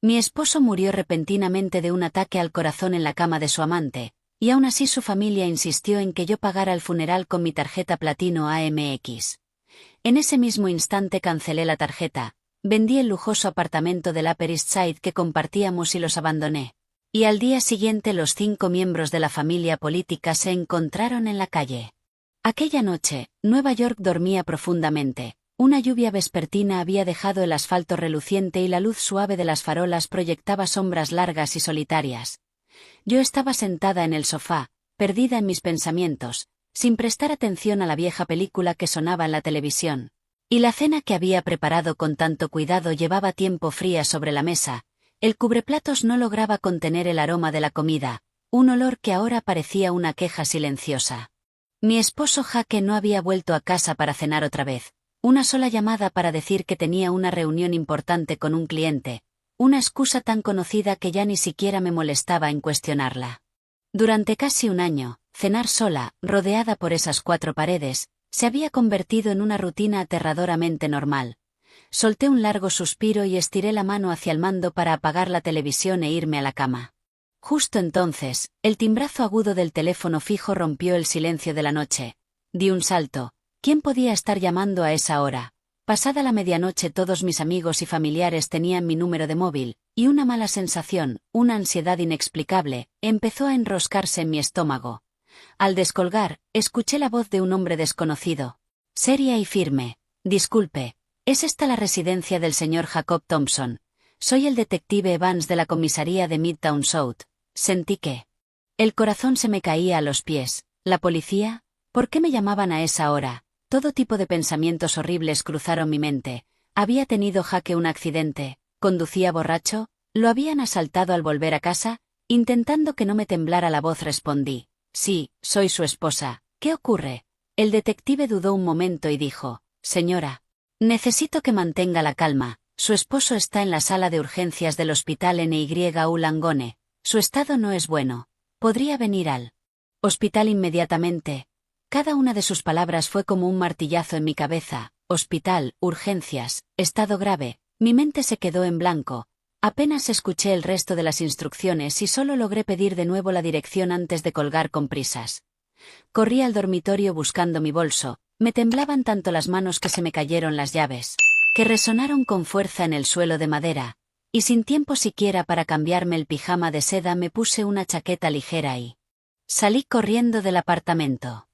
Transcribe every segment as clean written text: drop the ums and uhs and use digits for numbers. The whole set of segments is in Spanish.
Mi esposo murió repentinamente de un ataque al corazón en la cama de su amante, y aún así su familia insistió en que yo pagara el funeral con mi tarjeta Platino AMX. En ese mismo instante cancelé la tarjeta, vendí el lujoso apartamento del Upper East Side que compartíamos y los abandoné. Y al día siguiente los 5 miembros de la familia política se encontraron en la calle. Aquella noche, Nueva York dormía profundamente. Una lluvia vespertina había dejado el asfalto reluciente y la luz suave de las farolas proyectaba sombras largas y solitarias. Yo estaba sentada en el sofá, perdida en mis pensamientos, sin prestar atención a la vieja película que sonaba en la televisión. Y la cena que había preparado con tanto cuidado llevaba tiempo fría sobre la mesa. El cubreplatos no lograba contener el aroma de la comida, un olor que ahora parecía una queja silenciosa. Mi esposo Jake no había vuelto a casa para cenar otra vez. Una sola llamada para decir que tenía una reunión importante con un cliente, una excusa tan conocida que ya ni siquiera me molestaba en cuestionarla. Durante casi un año, cenar sola, rodeada por esas 4 paredes, se había convertido en una rutina aterradoramente normal. Solté un largo suspiro y estiré la mano hacia el mando para apagar la televisión e irme a la cama. Justo entonces, el timbrazo agudo del teléfono fijo rompió el silencio de la noche. Di un salto. ¿Quién podía estar llamando a esa hora? Pasada la medianoche todos mis amigos y familiares tenían mi número de móvil, y una mala sensación, una ansiedad inexplicable, empezó a enroscarse en mi estómago. Al descolgar, escuché la voz de un hombre desconocido. Seria y firme. Disculpe, ¿es esta la residencia del señor Jacob Thompson? Soy el detective Evans de la comisaría de Midtown South. Sentí que el corazón se me caía a los pies. ¿La policía? ¿Por qué me llamaban a esa hora? Todo tipo de pensamientos horribles cruzaron mi mente. ¿Había tenido Jake un accidente? ¿Conducía borracho? ¿Lo habían asaltado al volver a casa? Intentando que no me temblara la voz respondí. Sí, soy su esposa. ¿Qué ocurre? El detective dudó un momento y dijo, señora, necesito que mantenga la calma. Su esposo está en la sala de urgencias del hospital NYU Langone. Su estado no es bueno. ¿Podría venir al hospital inmediatamente? Cada una de sus palabras fue como un martillazo en mi cabeza. Hospital, urgencias, estado grave. Mi mente se quedó en blanco. Apenas escuché el resto de las instrucciones y solo logré pedir de nuevo la dirección antes de colgar con prisas. Corrí al dormitorio buscando mi bolso. Me temblaban tanto las manos que se me cayeron las llaves, que resonaron con fuerza en el suelo de madera, y sin tiempo siquiera para cambiarme el pijama de seda me puse una chaqueta ligera y salí corriendo del apartamento.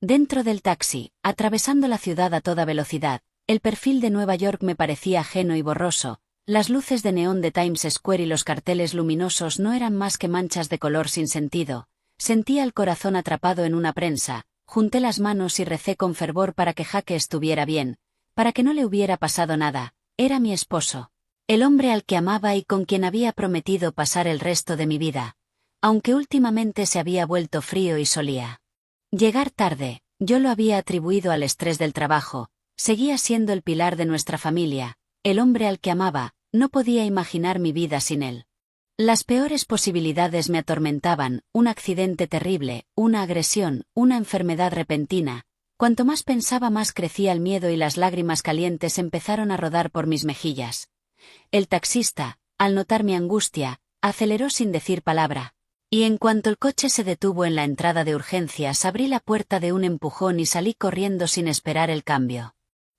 Dentro del taxi, atravesando la ciudad a toda velocidad, el perfil de Nueva York me parecía ajeno y borroso. Las luces de neón de Times Square y los carteles luminosos no eran más que manchas de color sin sentido. Sentía el corazón atrapado en una prensa, junté las manos y recé con fervor para que Jake estuviera bien, para que no le hubiera pasado nada. Era mi esposo, el hombre al que amaba y con quien había prometido pasar el resto de mi vida, aunque últimamente se había vuelto frío y solía llegar tarde. Yo lo había atribuido al estrés del trabajo. Seguía siendo el pilar de nuestra familia, el hombre al que amaba. No podía imaginar mi vida sin él. Las peores posibilidades me atormentaban, un accidente terrible, una agresión, una enfermedad repentina. Cuanto más pensaba más crecía el miedo y las lágrimas calientes empezaron a rodar por mis mejillas. El taxista, al notar mi angustia, aceleró sin decir palabra. Y en cuanto el coche se detuvo en la entrada de urgencias abrí la puerta de un empujón y salí corriendo sin esperar el cambio.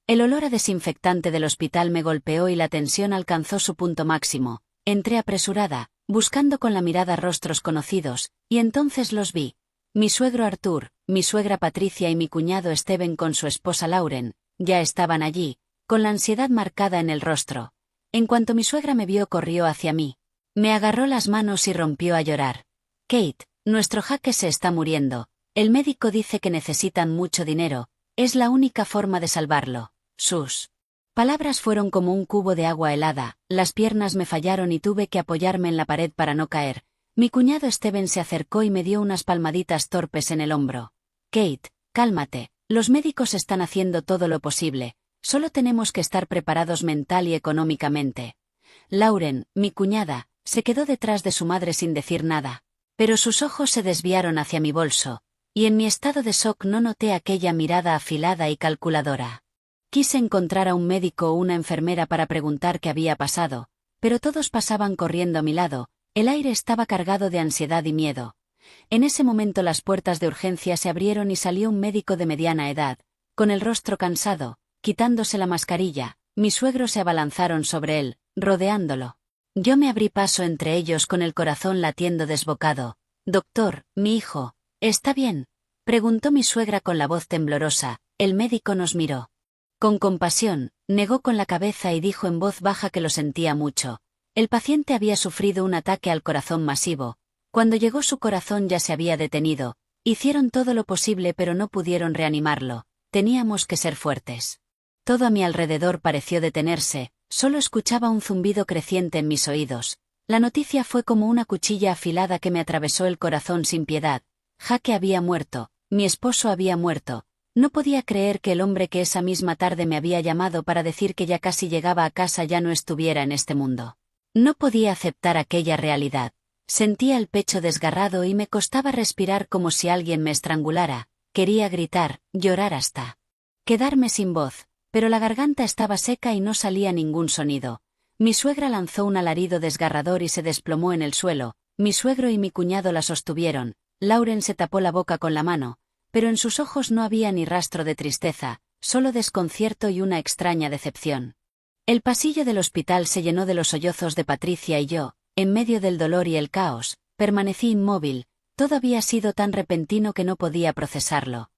El olor a desinfectante del hospital me golpeó y la tensión alcanzó su punto máximo. Entré apresurada, buscando con la mirada rostros conocidos, y entonces los vi. Mi suegro Arthur, mi suegra Patricia y mi cuñado Steven con su esposa Lauren, ya estaban allí, con la ansiedad marcada en el rostro. En cuanto mi suegra me vio corrió hacia mí. Me agarró las manos y rompió a llorar. Kate, nuestro Jake se está muriendo. El médico dice que necesitan mucho dinero. Es la única forma de salvarlo. Sus palabras fueron como un cubo de agua helada. Las piernas me fallaron y tuve que apoyarme en la pared para no caer. Mi cuñado Steven se acercó y me dio unas palmaditas torpes en el hombro. Kate, cálmate. Los médicos están haciendo todo lo posible. Solo tenemos que estar preparados mental y económicamente. Lauren, mi cuñada, se quedó detrás de su madre sin decir nada. Pero sus ojos se desviaron hacia mi bolso, y en mi estado de shock no noté aquella mirada afilada y calculadora. Quise encontrar a un médico o una enfermera para preguntar qué había pasado, pero todos pasaban corriendo a mi lado, el aire estaba cargado de ansiedad y miedo. En ese momento las puertas de urgencia se abrieron y salió un médico de mediana edad, con el rostro cansado, quitándose la mascarilla. Mis suegros se abalanzaron sobre él, rodeándolo. Yo me abrí paso entre ellos con el corazón latiendo desbocado. «Doctor, mi hijo, ¿está bien?», preguntó mi suegra con la voz temblorosa. El médico nos miró. Con compasión, negó con la cabeza y dijo en voz baja que lo sentía mucho. El paciente había sufrido un ataque al corazón masivo. Cuando llegó su corazón ya se había detenido. Hicieron todo lo posible pero no pudieron reanimarlo. Teníamos que ser fuertes. Todo a mi alrededor pareció detenerse, solo escuchaba un zumbido creciente en mis oídos. La noticia fue como una cuchilla afilada que me atravesó el corazón sin piedad. Jaque había muerto, mi esposo había muerto. No podía creer que el hombre que esa misma tarde me había llamado para decir que ya casi llegaba a casa ya no estuviera en este mundo. No podía aceptar aquella realidad. Sentía el pecho desgarrado y me costaba respirar como si alguien me estrangulara. Quería gritar, llorar hasta quedarme sin voz, pero la garganta estaba seca y no salía ningún sonido. Mi suegra lanzó un alarido desgarrador y se desplomó en el suelo. Mi suegro y mi cuñado la sostuvieron. Lauren se tapó la boca con la mano, pero en sus ojos no había ni rastro de tristeza, solo desconcierto y una extraña decepción. El pasillo del hospital se llenó de los sollozos de Patricia y yo, en medio del dolor y el caos, permanecí inmóvil. Todo había sido tan repentino que no podía procesarlo.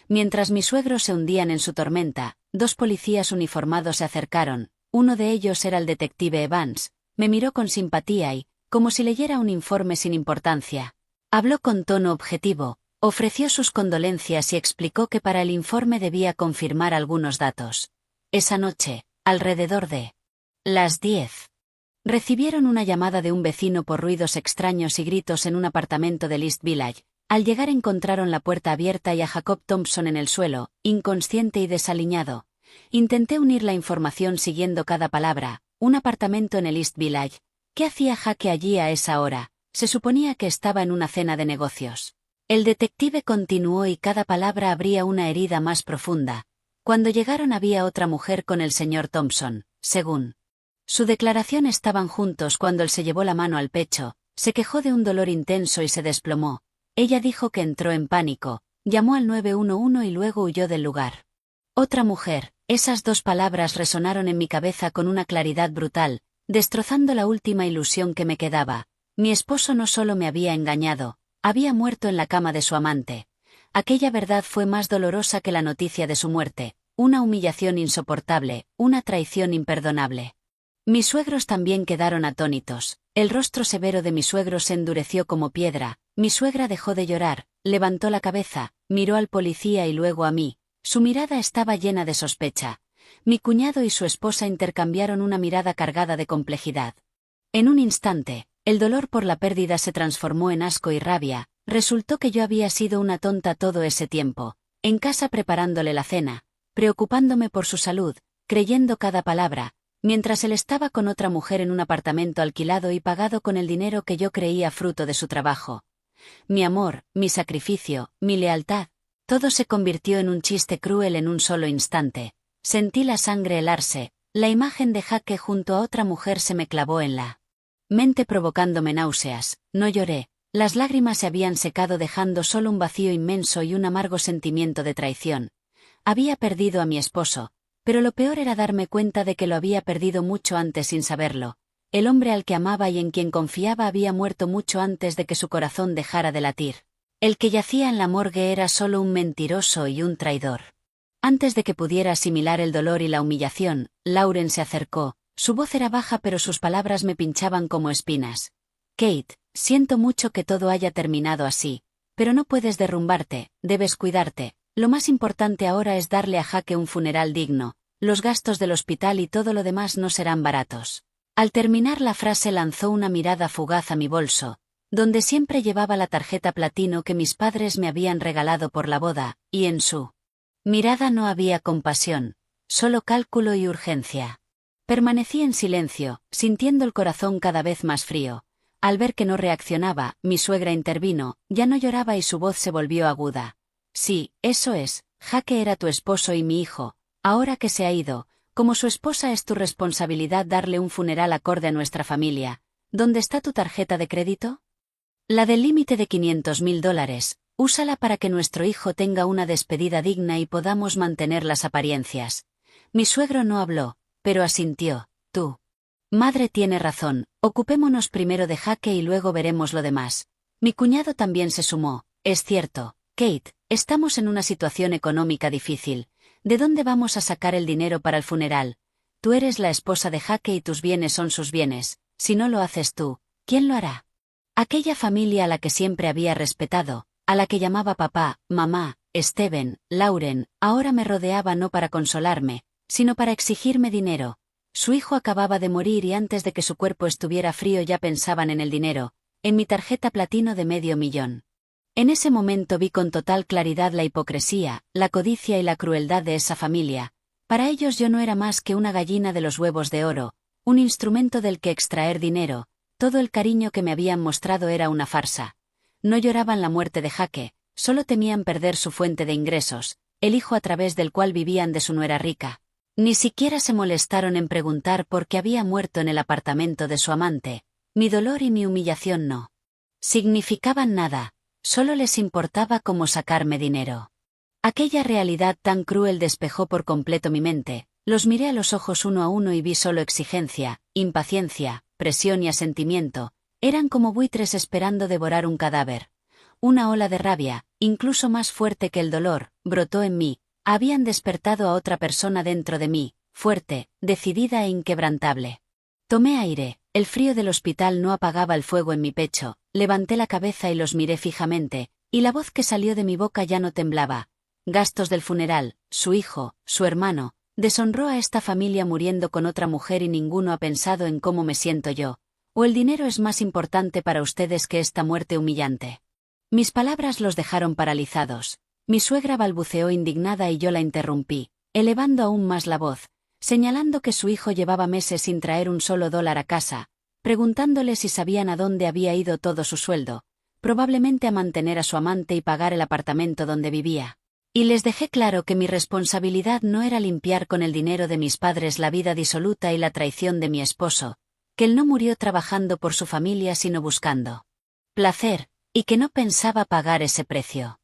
Mientras mis suegros se hundían en su tormenta, dos policías uniformados se acercaron. Uno de ellos era el detective Evans. Me miró con simpatía y, como si leyera un informe sin importancia, habló con tono objetivo, ofreció sus condolencias y explicó que para el informe debía confirmar algunos datos. Esa noche, alrededor de las 10, recibieron una llamada de un vecino por ruidos extraños y gritos en un apartamento de East Village. Al llegar encontraron la puerta abierta y a Jacob Thompson en el suelo, inconsciente y desaliñado. Intenté unir la información siguiendo cada palabra. Un apartamento en el East Village. ¿Qué hacía Jaque allí a esa hora? Se suponía que estaba en una cena de negocios. El detective continuó y cada palabra abría una herida más profunda. Cuando llegaron había otra mujer con el señor Thompson, según su declaración estaban juntos cuando él se llevó la mano al pecho, se quejó de un dolor intenso y se desplomó. Ella dijo que entró en pánico, llamó al 911 y luego huyó del lugar. Otra mujer, esas dos palabras resonaron en mi cabeza con una claridad brutal, destrozando la última ilusión que me quedaba. Mi esposo no solo me había engañado, había muerto en la cama de su amante. Aquella verdad fue más dolorosa que la noticia de su muerte, una humillación insoportable, una traición imperdonable. Mis suegros también quedaron atónitos. El rostro severo de mi suegro se endureció como piedra. Mi suegra dejó de llorar, levantó la cabeza, miró al policía y luego a mí. Su mirada estaba llena de sospecha. Mi cuñado y su esposa intercambiaron una mirada cargada de complejidad. En un instante, el dolor por la pérdida se transformó en asco y rabia. Resultó que yo había sido una tonta todo ese tiempo, en casa preparándole la cena, preocupándome por su salud, creyendo cada palabra, mientras él estaba con otra mujer en un apartamento alquilado y pagado con el dinero que yo creía fruto de su trabajo. Mi amor, mi sacrificio, mi lealtad, todo se convirtió en un chiste cruel en un solo instante. Sentí la sangre helarse, la imagen de Jaque junto a otra mujer se me clavó en la mente provocándome náuseas. No lloré, las lágrimas se habían secado dejando solo un vacío inmenso y un amargo sentimiento de traición. Había perdido a mi esposo, pero lo peor era darme cuenta de que lo había perdido mucho antes sin saberlo. El hombre al que amaba y en quien confiaba había muerto mucho antes de que su corazón dejara de latir. El que yacía en la morgue era solo un mentiroso y un traidor. Antes de que pudiera asimilar el dolor y la humillación, Lauren se acercó. Su voz era baja pero sus palabras me pinchaban como espinas. Kate, siento mucho que todo haya terminado así, pero no puedes derrumbarte, debes cuidarte. Lo más importante ahora es darle a Jaque un funeral digno. Los gastos del hospital y todo lo demás no serán baratos. Al terminar la frase lanzó una mirada fugaz a mi bolso, donde siempre llevaba la tarjeta platino que mis padres me habían regalado por la boda, y en su mirada no había compasión, solo cálculo y urgencia. Permanecí en silencio, sintiendo el corazón cada vez más frío. Al ver que no reaccionaba, mi suegra intervino, ya no lloraba y su voz se volvió aguda. Sí, eso es, Jaque era tu esposo y mi hijo, ahora que se ha ido, Como su esposa es tu responsabilidad darle un funeral acorde a nuestra familia. ¿Dónde está tu tarjeta de crédito? La del límite de $500.000, úsala para que nuestro hijo tenga una despedida digna y podamos mantener las apariencias. Mi suegro no habló, pero asintió. Tú. Madre tiene razón, ocupémonos primero de Jake y luego veremos lo demás. Mi cuñado también se sumó. Es cierto, Kate, estamos en una situación económica difícil. ¿De dónde vamos a sacar el dinero para el funeral? Tú eres la esposa de Jake y tus bienes son sus bienes. Si no lo haces tú, ¿quién lo hará? Aquella familia a la que siempre había respetado, a la que llamaba papá, mamá, Steven, Lauren, ahora me rodeaba no para consolarme, sino para exigirme dinero. Su hijo acababa de morir y antes de que su cuerpo estuviera frío ya pensaban en el dinero, en mi tarjeta platino de $500.000. En ese momento vi con total claridad la hipocresía, la codicia y la crueldad de esa familia. Para ellos yo no era más que una gallina de los huevos de oro, un instrumento del que extraer dinero. Todo el cariño que me habían mostrado era una farsa. No lloraban la muerte de Jake, solo temían perder su fuente de ingresos, el hijo a través del cual vivían de su nuera rica. Ni siquiera se molestaron en preguntar por qué había muerto en el apartamento de su amante. Mi dolor y mi humillación no significaban nada, solo les importaba cómo sacarme dinero. Aquella realidad tan cruel despejó por completo mi mente, los miré a los ojos uno a uno y vi solo exigencia, impaciencia, presión y asentimiento, eran como buitres esperando devorar un cadáver. Una ola de rabia, incluso más fuerte que el dolor, brotó en mí, habían despertado a otra persona dentro de mí, fuerte, decidida e inquebrantable. Tomé aire, el frío del hospital no apagaba el fuego en mi pecho, levanté la cabeza y los miré fijamente, y la voz que salió de mi boca ya no temblaba. Gastos del funeral, su hijo, su hermano, deshonró a esta familia muriendo con otra mujer y ninguno ha pensado en cómo me siento yo. ¿O el dinero es más importante para ustedes que esta muerte humillante? Mis palabras los dejaron paralizados. Mi suegra balbuceó indignada y yo la interrumpí, elevando aún más la voz, señalando que su hijo llevaba meses sin traer un solo dólar a casa, preguntándole si sabían a dónde había ido todo su sueldo, probablemente a mantener a su amante y pagar el apartamento donde vivía. Y les dejé claro que mi responsabilidad no era limpiar con el dinero de mis padres la vida disoluta y la traición de mi esposo, que él no murió trabajando por su familia sino buscando placer, y que no pensaba pagar ese precio.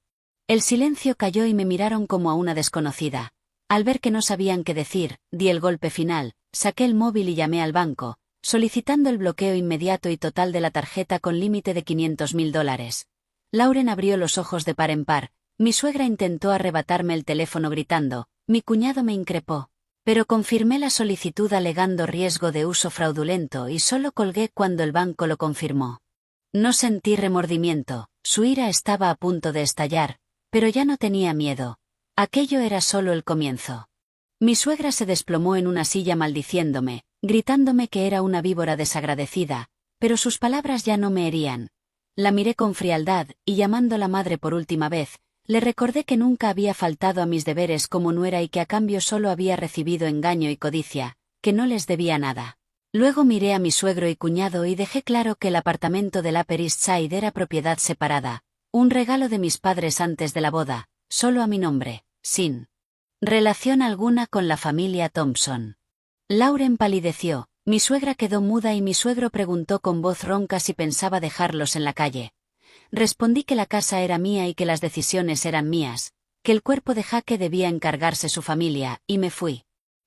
El silencio cayó y me miraron como a una desconocida. Al ver que no sabían qué decir, di el golpe final, saqué el móvil y llamé al banco, solicitando el bloqueo inmediato y total de la tarjeta con límite de $500.000. Lauren abrió los ojos de par en par. Mi suegra intentó arrebatarme el teléfono gritando, mi cuñado me increpó. Pero confirmé la solicitud alegando riesgo de uso fraudulento y solo colgué cuando el banco lo confirmó. No sentí remordimiento, su ira estaba a punto de estallar, pero ya no tenía miedo. Aquello era solo el comienzo. Mi suegra se desplomó en una silla maldiciéndome, gritándome que era una víbora desagradecida, pero sus palabras ya no me herían. La miré con frialdad y llamándola madre por última vez, le recordé que nunca había faltado a mis deberes como nuera y que a cambio solo había recibido engaño y codicia, que no les debía nada. Luego miré a mi suegro y cuñado y dejé claro que el apartamento del Upper East Side era propiedad separada, un regalo de mis padres antes de la boda, solo a mi nombre, sin relación alguna con la familia Thompson. Lauren palideció, mi suegra quedó muda y mi suegro preguntó con voz ronca si pensaba dejarlos en la calle. Respondí que la casa era mía y que las decisiones eran mías, que el cuerpo de Jake debía encargarse su familia, y me fui.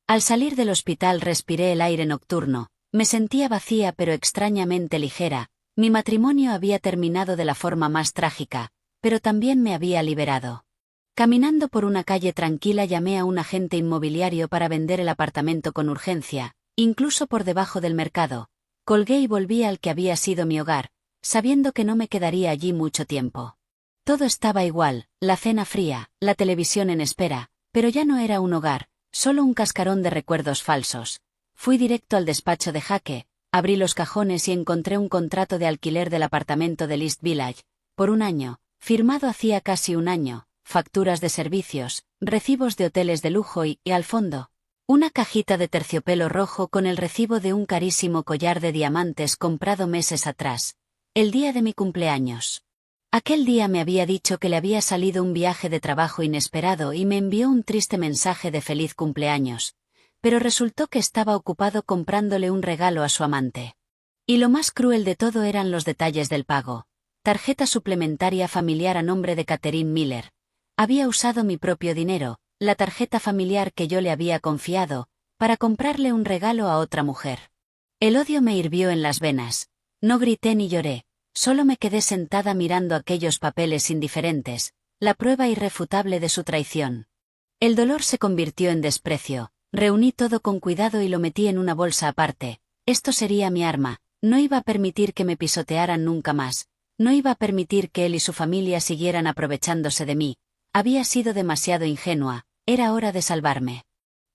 Al salir del hospital respiré el aire nocturno, me sentía vacía pero extrañamente ligera, mi matrimonio había terminado de la forma más trágica, pero también me había liberado. Caminando por una calle tranquila llamé a un agente inmobiliario para vender el apartamento con urgencia, incluso por debajo del mercado. Colgué y volví al que había sido mi hogar, sabiendo que no me quedaría allí mucho tiempo. Todo estaba igual, la cena fría, la televisión en espera, pero ya no era un hogar, solo un cascarón de recuerdos falsos. Fui directo al despacho de Jake, abrí los cajones y encontré un contrato de alquiler del apartamento del East Village, por 1 año, firmado hacía casi 1 año, facturas de servicios, recibos de hoteles de lujo y, al fondo, una cajita de terciopelo rojo con el recibo de un carísimo collar de diamantes comprado meses atrás. El día de mi cumpleaños. Aquel día me había dicho que le había salido un viaje de trabajo inesperado y me envió un triste mensaje de feliz cumpleaños. pero resultó que estaba ocupado comprándole un regalo a su amante. Y lo más cruel de todo eran los detalles del pago. Tarjeta suplementaria familiar a nombre de Catherine Miller. Había usado mi propio dinero, la tarjeta familiar que yo le había confiado, para comprarle un regalo a otra mujer. El odio me hirvió en las venas. No grité ni lloré, solo me quedé sentada mirando aquellos papeles indiferentes, la prueba irrefutable de su traición. El dolor se convirtió en desprecio, reuní todo con cuidado y lo metí en una bolsa aparte. Esto sería mi arma, no iba a permitir que me pisotearan nunca más, no iba a permitir que él y su familia siguieran aprovechándose de mí. Había sido demasiado ingenua, era hora de salvarme.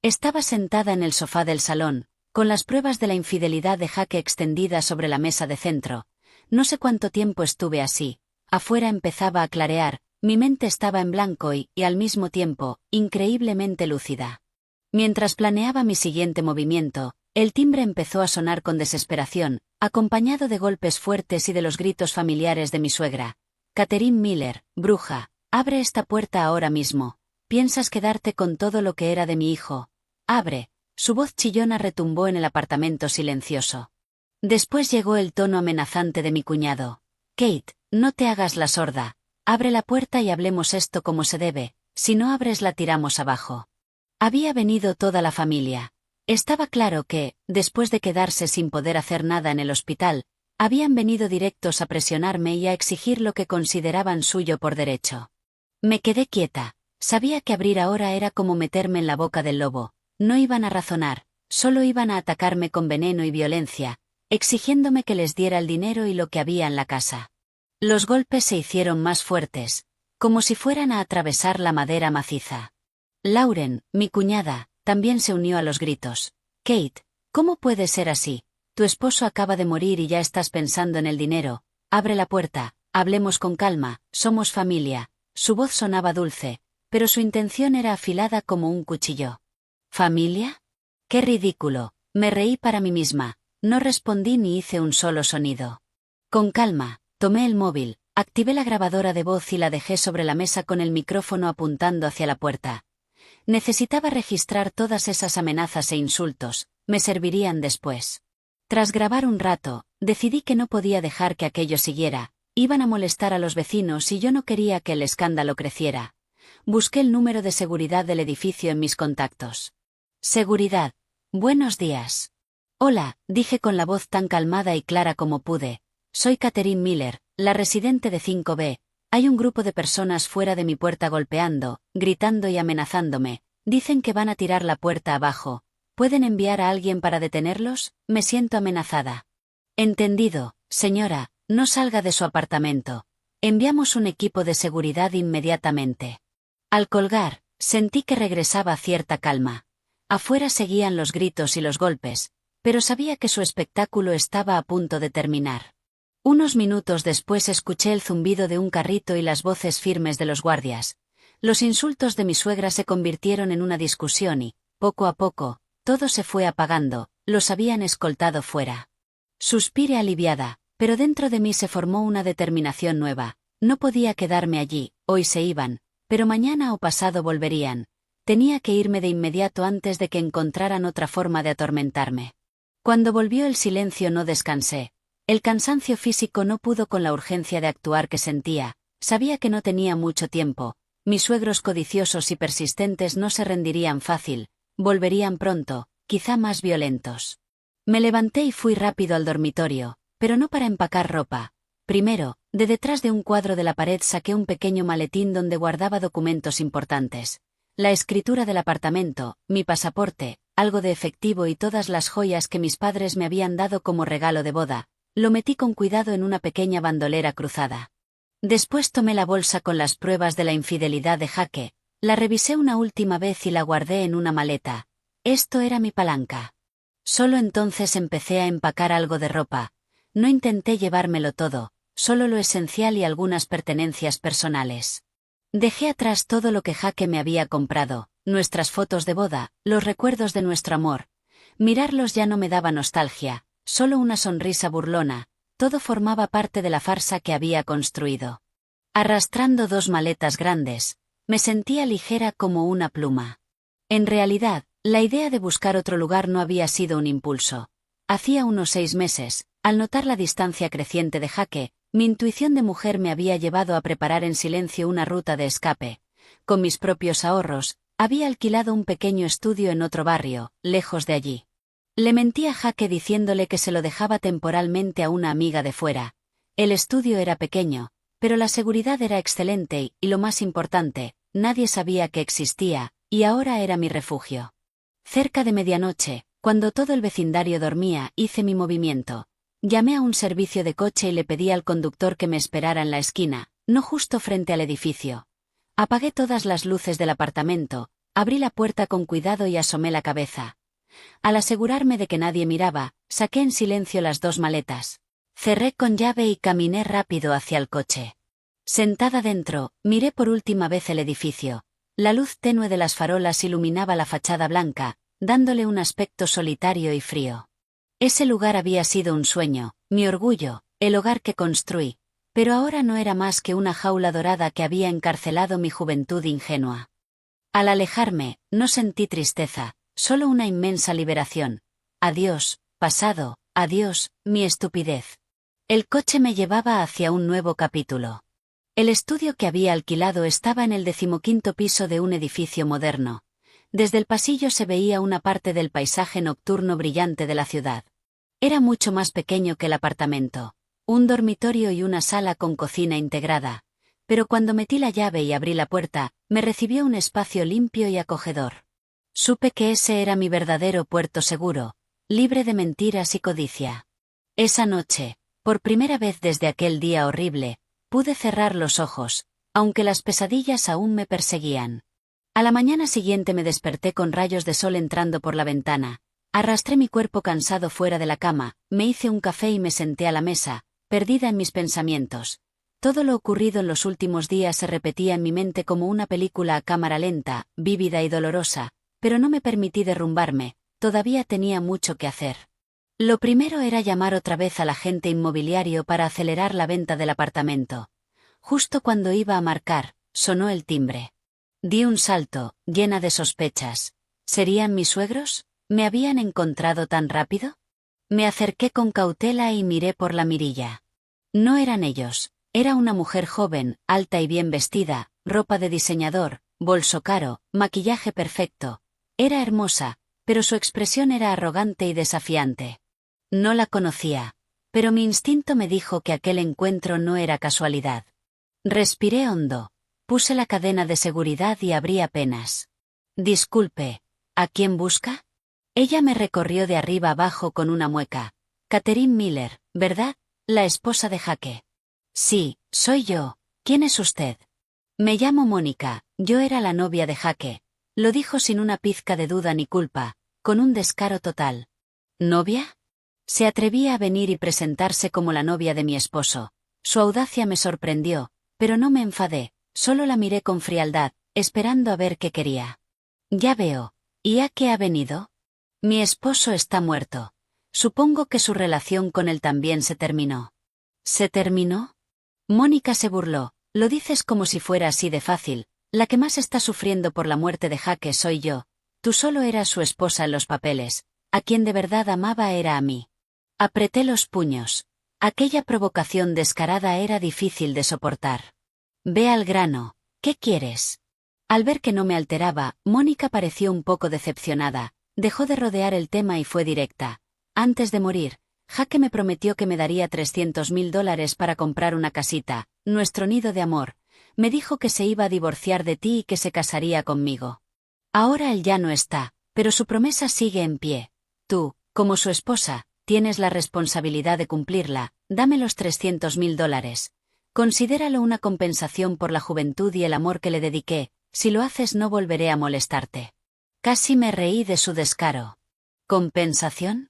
Estaba sentada en el sofá del salón, con las pruebas de la infidelidad de Jake extendidas sobre la mesa de centro. No sé cuánto tiempo estuve así. Afuera empezaba a clarear, mi mente estaba en blanco y, al mismo tiempo, increíblemente lúcida. Mientras planeaba mi siguiente movimiento, el timbre empezó a sonar con desesperación, acompañado de golpes fuertes y de los gritos familiares de mi suegra. Catherine Miller, bruja, abre esta puerta ahora mismo. ¿Piensas quedarte con todo lo que era de mi hijo? Abre. Su voz chillona retumbó en el apartamento silencioso. Después llegó el tono amenazante de mi cuñado. Kate, no te hagas la sorda. Abre la puerta y hablemos esto como se debe, si no abres la tiramos abajo. Había venido toda la familia. Estaba claro que, después de quedarse sin poder hacer nada en el hospital, habían venido directos a presionarme y a exigir lo que consideraban suyo por derecho. Me quedé quieta. Sabía que abrir ahora era como meterme en la boca del lobo. No iban a razonar, solo iban a atacarme con veneno y violencia, exigiéndome que les diera el dinero y lo que había en la casa. Los golpes se hicieron más fuertes, como si fueran a atravesar la madera maciza. Lauren, mi cuñada, también se unió a los gritos. Kate, ¿cómo puede ser así? Tu esposo acaba de morir y ya estás pensando en el dinero. Abre la puerta, hablemos con calma, somos familia. Su voz sonaba dulce, pero su intención era afilada como un cuchillo. ¿Familia? ¡Qué ridículo! Me reí para mí misma, no respondí ni hice un solo sonido. Con calma, tomé el móvil, activé la grabadora de voz y la dejé sobre la mesa con el micrófono apuntando hacia la puerta. Necesitaba registrar todas esas amenazas e insultos, me servirían después. Tras grabar un rato, decidí que no podía dejar que aquello siguiera, iban a molestar a los vecinos y yo no quería que el escándalo creciera. Busqué el número de seguridad del edificio en mis contactos. Seguridad. Buenos días. Hola, dije con la voz tan calmada y clara como pude. Soy Catherine Miller, la residente de 5B. Hay un grupo de personas fuera de mi puerta golpeando, gritando y amenazándome. Dicen que van a tirar la puerta abajo. ¿Pueden enviar a alguien para detenerlos? Me siento amenazada. Entendido, señora, no salga de su apartamento. Enviamos un equipo de seguridad inmediatamente. Al colgar, sentí que regresaba cierta calma. Afuera seguían los gritos y los golpes, pero sabía que su espectáculo estaba a punto de terminar. Unos minutos después escuché el zumbido de un carrito y las voces firmes de los guardias. Los insultos de mi suegra se convirtieron en una discusión y, poco a poco, todo se fue apagando, los habían escoltado fuera. Suspiré aliviada, pero dentro de mí se formó una determinación nueva. No podía quedarme allí, hoy se iban, pero mañana o pasado volverían. Tenía que irme de inmediato antes de que encontraran otra forma de atormentarme. Cuando volvió el silencio no descansé. El cansancio físico no pudo con la urgencia de actuar que sentía, sabía que no tenía mucho tiempo, mis suegros codiciosos y persistentes no se rendirían fácil, volverían pronto, quizá más violentos. Me levanté y fui rápido al dormitorio, pero no para empacar ropa. Primero, de detrás de un cuadro de la pared saqué un pequeño maletín donde guardaba documentos importantes. La escritura del apartamento, mi pasaporte, algo de efectivo y todas las joyas que mis padres me habían dado como regalo de boda. Lo metí con cuidado en una pequeña bandolera cruzada. Después tomé la bolsa con las pruebas de la infidelidad de Jake, la revisé una última vez y la guardé en una maleta. Esto era mi palanca. Solo entonces empecé a empacar algo de ropa. No intenté llevármelo todo, solo lo esencial y algunas pertenencias personales. Dejé atrás todo lo que Jake me había comprado, nuestras fotos de boda, los recuerdos de nuestro amor. Mirarlos ya no me daba nostalgia, solo una sonrisa burlona, todo formaba parte de la farsa que había construido. Arrastrando 2 maletas grandes, me sentía ligera como una pluma. En realidad, La idea de buscar otro lugar no había sido un impulso. Hacía unos 6 meses, al notar la distancia creciente de Jaque, mi intuición de mujer me había llevado a preparar en silencio una ruta de escape. Con mis propios ahorros, había alquilado un pequeño estudio en otro barrio, lejos de allí. Le mentí a Jaque diciéndole que se lo dejaba temporalmente a una amiga de fuera. El estudio era pequeño, pero la seguridad era excelente y lo más importante, nadie sabía que existía, y ahora era mi refugio. Cerca de medianoche, cuando todo el vecindario dormía, hice mi movimiento. Llamé a un servicio de coche y le pedí al conductor que me esperara en la esquina, no justo frente al edificio. Apagué todas las luces del apartamento, abrí la puerta con cuidado y asomé la cabeza. Al asegurarme de que nadie miraba, saqué en silencio las 2 maletas. Cerré con llave y caminé rápido hacia el coche. Sentada dentro, miré por última vez el edificio. La luz tenue de las farolas iluminaba la fachada blanca, dándole un aspecto solitario y frío. Ese lugar había sido un sueño, mi orgullo, el hogar que construí, pero ahora no era más que una jaula dorada que había encarcelado mi juventud ingenua. Al alejarme, no sentí tristeza, solo una inmensa liberación. Adiós, pasado, adiós, mi estupidez. El coche me llevaba hacia un nuevo capítulo. El estudio que había alquilado estaba en el 15º piso de un edificio moderno. Desde el pasillo se veía una parte del paisaje nocturno brillante de la ciudad. Era mucho más pequeño que el apartamento, un dormitorio y una sala con cocina integrada, pero cuando metí la llave y abrí la puerta, me recibió un espacio limpio y acogedor. Supe que ese era mi verdadero puerto seguro, libre de mentiras y codicia. Esa noche, por primera vez desde aquel día horrible, pude cerrar los ojos, aunque las pesadillas aún me perseguían. A la mañana siguiente me desperté con rayos de sol entrando por la ventana. Arrastré mi cuerpo cansado fuera de la cama, me hice un café y me senté a la mesa, perdida en mis pensamientos. Todo lo ocurrido en los últimos días se repetía en mi mente como una película a cámara lenta, vívida y dolorosa, pero no me permití derrumbarme, todavía tenía mucho que hacer. Lo primero era llamar otra vez al agente inmobiliario para acelerar la venta del apartamento. Justo cuando iba a marcar, sonó el timbre. Di un salto, llena de sospechas. ¿Serían mis suegros? ¿Me habían encontrado tan rápido? Me acerqué con cautela y miré por la mirilla. No eran ellos, era una mujer joven, alta y bien vestida, ropa de diseñador, bolso caro, maquillaje perfecto. Era hermosa, pero su expresión era arrogante y desafiante. No la conocía, pero mi instinto me dijo que aquel encuentro no era casualidad. Respiré hondo, puse la cadena de seguridad y abrí apenas. Disculpe, ¿a quién busca? Ella me recorrió de arriba abajo con una mueca. Catherine Miller, ¿verdad? La esposa de Jaque. Sí, soy yo. ¿Quién es usted? Me llamo Mónica, yo era la novia de Jaque. Lo dijo sin una pizca de duda ni culpa, con un descaro total. ¿Novia? Se atrevía a venir y presentarse como la novia de mi esposo. Su audacia me sorprendió, pero no me enfadé, solo la miré con frialdad, esperando a ver qué quería. Ya veo. ¿Y a qué ha venido? Mi esposo está muerto. Supongo que su relación con él también se terminó. ¿Se terminó? Mónica se burló. Lo dices como si fuera así de fácil. La que más está sufriendo por la muerte de Jaque soy yo. Tú solo eras su esposa en los papeles. A quien de verdad amaba era a mí. Apreté los puños. Aquella provocación descarada era difícil de soportar. Ve al grano. ¿Qué quieres? Al ver que no me alteraba, Mónica pareció un poco decepcionada. Dejó de rodear el tema y fue directa. Antes de morir, Jaque me prometió que me daría $300.000 para comprar una casita, nuestro nido de amor. Me dijo que se iba a divorciar de ti y que se casaría conmigo. Ahora él ya no está, pero su promesa sigue en pie. Tú, como su esposa, tienes la responsabilidad de cumplirla. Dame los $300.000. Considéralo una compensación por la juventud y el amor que le dediqué. Si lo haces no volveré a molestarte. Casi me reí de su descaro. ¿Compensación?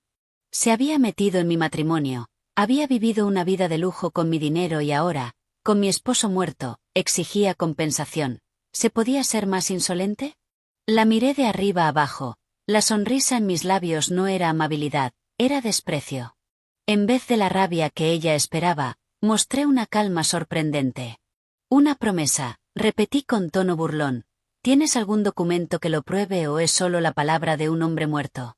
Se había metido en mi matrimonio, había vivido una vida de lujo con mi dinero y ahora, con mi esposo muerto, exigía compensación. ¿Se podía ser más insolente? La miré de arriba abajo. La sonrisa en mis labios no era amabilidad, era desprecio. En vez de la rabia que ella esperaba, mostré una calma sorprendente. Una promesa, repetí con tono burlón. ¿Tienes algún documento que lo pruebe o es solo la palabra de un hombre muerto?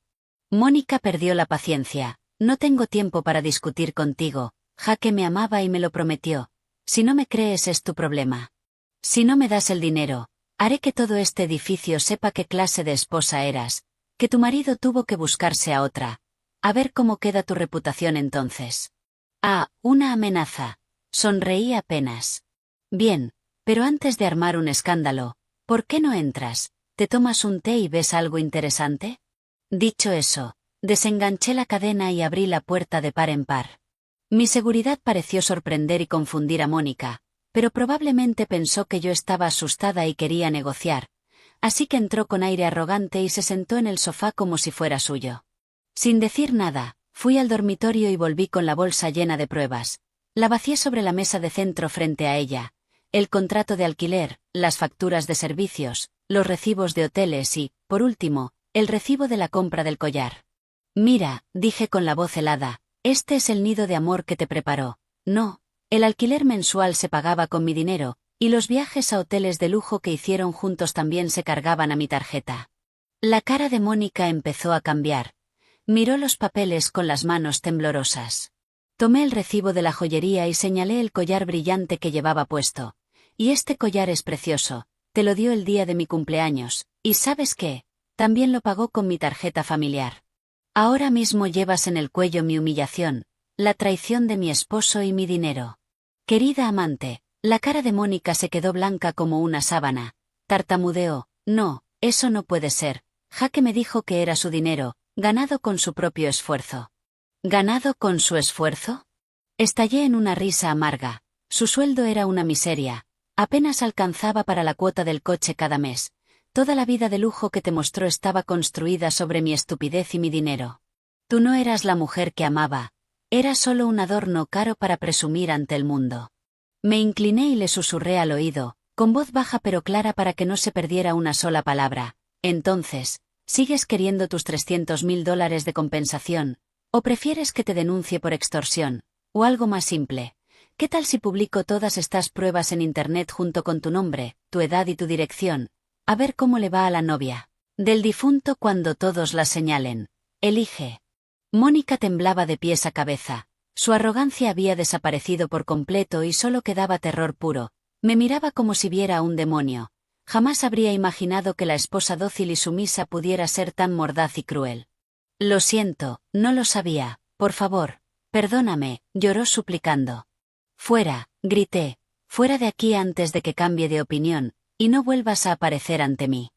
Mónica perdió la paciencia. No tengo tiempo para discutir contigo. Jaque me amaba y me lo prometió. Si no me crees es tu problema. Si no me das el dinero, haré que todo este edificio sepa qué clase de esposa eras, que tu marido tuvo que buscarse a otra. A ver cómo queda tu reputación entonces. Ah, una amenaza. Sonreí apenas. Bien, pero antes de armar un escándalo, ¿por qué no entras? ¿Te tomas un té y ves algo interesante? Dicho eso, desenganché la cadena y abrí la puerta de par en par. Mi seguridad pareció sorprender y confundir a Mónica, pero probablemente pensó que yo estaba asustada y quería negociar, así que entró con aire arrogante y se sentó en el sofá como si fuera suyo. Sin decir nada, fui al dormitorio y volví con la bolsa llena de pruebas. La vacié sobre la mesa de centro frente a ella, el contrato de alquiler, las facturas de servicios, los recibos de hoteles y, por último, el recibo de la compra del collar. Mira, dije con la voz helada, este es el nido de amor que te preparó. No, el alquiler mensual se pagaba con mi dinero, y los viajes a hoteles de lujo que hicieron juntos también se cargaban a mi tarjeta. La cara de Mónica empezó a cambiar. Miró los papeles con las manos temblorosas. Tomé el recibo de la joyería y señalé el collar brillante que llevaba puesto. Y este collar es precioso, te lo dio el día de mi cumpleaños, y ¿sabes qué? También lo pagó con mi tarjeta familiar. Ahora mismo llevas en el cuello mi humillación, la traición de mi esposo y mi dinero. Querida amante, la cara de Mónica se quedó blanca como una sábana. Tartamudeó, no, eso no puede ser. Jaque me dijo que era su dinero, ganado con su propio esfuerzo. ¿Ganado con su esfuerzo? Estallé en una risa amarga. Su sueldo era una miseria. Apenas alcanzaba para la cuota del coche cada mes. Toda la vida de lujo que te mostró estaba construida sobre mi estupidez y mi dinero. Tú no eras la mujer que amaba. Era solo un adorno caro para presumir ante el mundo. Me incliné y le susurré al oído, con voz baja pero clara para que no se perdiera una sola palabra. Entonces, ¿sigues queriendo tus $300.000 de compensación? ¿O prefieres que te denuncie por extorsión? O algo más simple. ¿Qué tal si publico todas estas pruebas en internet junto con tu nombre, tu edad y tu dirección? A ver cómo le va a la novia del difunto cuando todos la señalen. Elige. Mónica temblaba de pies a cabeza. Su arrogancia había desaparecido por completo y solo quedaba terror puro. Me miraba como si viera a un demonio. Jamás habría imaginado que la esposa dócil y sumisa pudiera ser tan mordaz y cruel. Lo siento, no lo sabía, por favor, perdóname, lloró suplicando. Fuera, grité, fuera de aquí antes de que cambie de opinión, y no vuelvas a aparecer ante mí.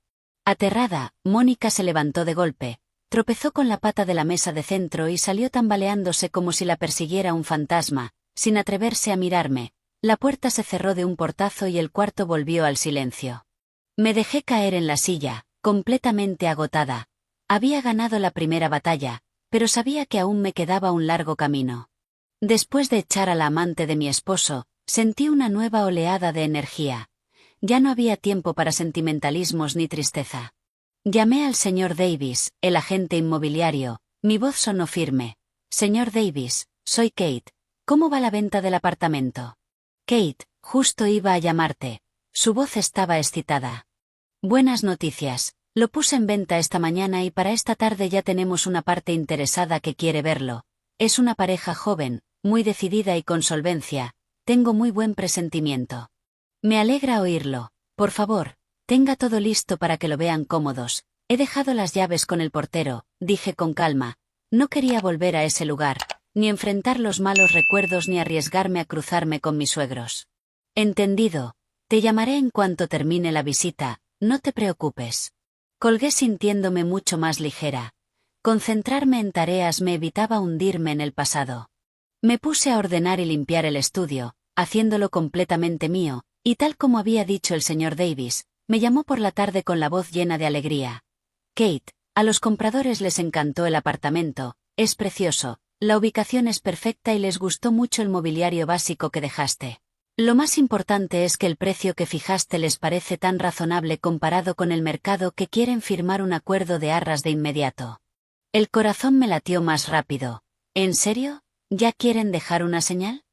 Aterrada, Mónica se levantó de golpe, tropezó con la pata de la mesa de centro y salió tambaleándose como si la persiguiera un fantasma, sin atreverse a mirarme. La puerta se cerró de un portazo y el cuarto volvió al silencio. Me dejé caer en la silla, completamente agotada. Había ganado la primera batalla, pero sabía que aún me quedaba un largo camino. Después de echar a la amante de mi esposo, sentí una nueva oleada de energía. Ya no había tiempo para sentimentalismos ni tristeza. Llamé al señor Davis, el agente inmobiliario. Mi voz sonó firme. Señor Davis, soy Kate. ¿Cómo va la venta del apartamento? Kate, justo iba a llamarte. Su voz estaba excitada. Buenas noticias. Lo puse en venta esta mañana y para esta tarde ya tenemos una parte interesada que quiere verlo. Es una pareja joven, muy decidida y con solvencia. Tengo muy buen presentimiento. Me alegra oírlo. Por favor, tenga todo listo para que lo vean cómodos. He dejado las llaves con el portero, dije con calma. No quería volver a ese lugar, ni enfrentar los malos recuerdos ni arriesgarme a cruzarme con mis suegros. Entendido. Te llamaré en cuanto termine la visita, no te preocupes. Colgué sintiéndome mucho más ligera. Concentrarme en tareas me evitaba hundirme en el pasado. Me puse a ordenar y limpiar el estudio, haciéndolo completamente mío, y tal como había dicho el señor Davis, me llamó por la tarde con la voz llena de alegría. Kate, a los compradores les encantó el apartamento, es precioso, la ubicación es perfecta y les gustó mucho el mobiliario básico que dejaste. Lo más importante es que el precio que fijaste les parece tan razonable comparado con el mercado que quieren firmar un acuerdo de arras de inmediato. El corazón me latió más rápido. ¿En serio? ¿Ya quieren dejar una señal?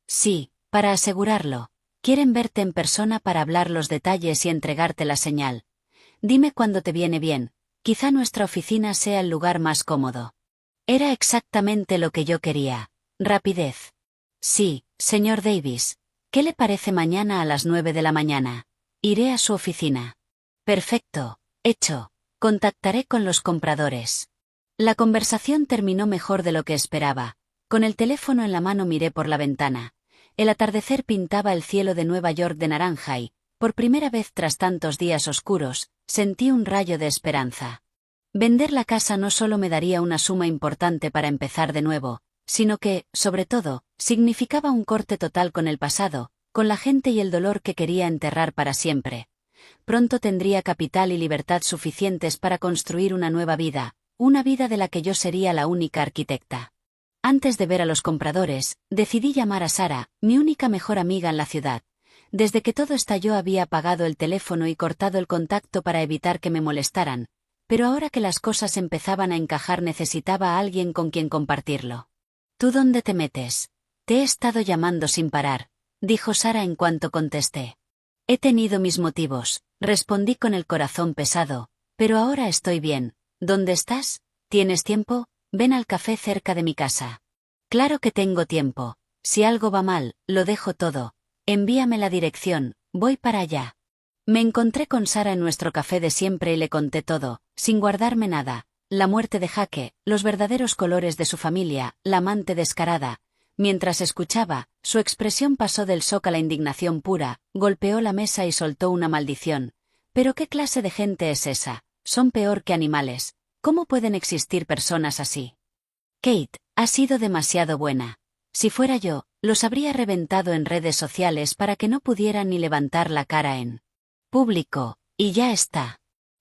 Sí, para asegurarlo. Quieren verte en persona para hablar los detalles y entregarte la señal. Dime cuándo te viene bien, quizá nuestra oficina sea el lugar más cómodo. Era exactamente lo que yo quería. Rapidez. Sí, señor Davis. ¿Qué le parece mañana a las 9 de la mañana? Iré a su oficina. Perfecto. Hecho. Contactaré con los compradores. La conversación terminó mejor de lo que esperaba. Con el teléfono en la mano miré por la ventana. El atardecer pintaba el cielo de Nueva York de naranja y, por primera vez tras tantos días oscuros, sentí un rayo de esperanza. Vender la casa no solo me daría una suma importante para empezar de nuevo, sino que, sobre todo, significaba un corte total con el pasado, con la gente y el dolor que quería enterrar para siempre. Pronto tendría capital y libertad suficientes para construir una nueva vida, una vida de la que yo sería la única arquitecta. Antes de ver a los compradores, decidí llamar a Sara, mi única mejor amiga en la ciudad. Desde que todo estalló había apagado el teléfono y cortado el contacto para evitar que me molestaran, pero ahora que las cosas empezaban a encajar necesitaba a alguien con quien compartirlo. ¿Tú dónde te metes? Te he estado llamando sin parar, dijo Sara en cuanto contesté. He tenido mis motivos, respondí con el corazón pesado, pero ahora estoy bien. ¿Dónde estás? ¿Tienes tiempo? Ven al café cerca de mi casa. Claro que tengo tiempo. Si algo va mal, lo dejo todo. Envíame la dirección, voy para allá. Me encontré con Sara en nuestro café de siempre y le conté todo, sin guardarme nada. La muerte de Jaque, los verdaderos colores de su familia, la amante descarada. Mientras escuchaba, su expresión pasó del shock a la indignación pura, golpeó la mesa y soltó una maldición. ¿Pero qué clase de gente es esa? Son peor que animales. ¿Cómo pueden existir personas así? Kate, has sido demasiado buena. Si fuera yo, los habría reventado en redes sociales para que no pudieran ni levantar la cara en público, y ya está.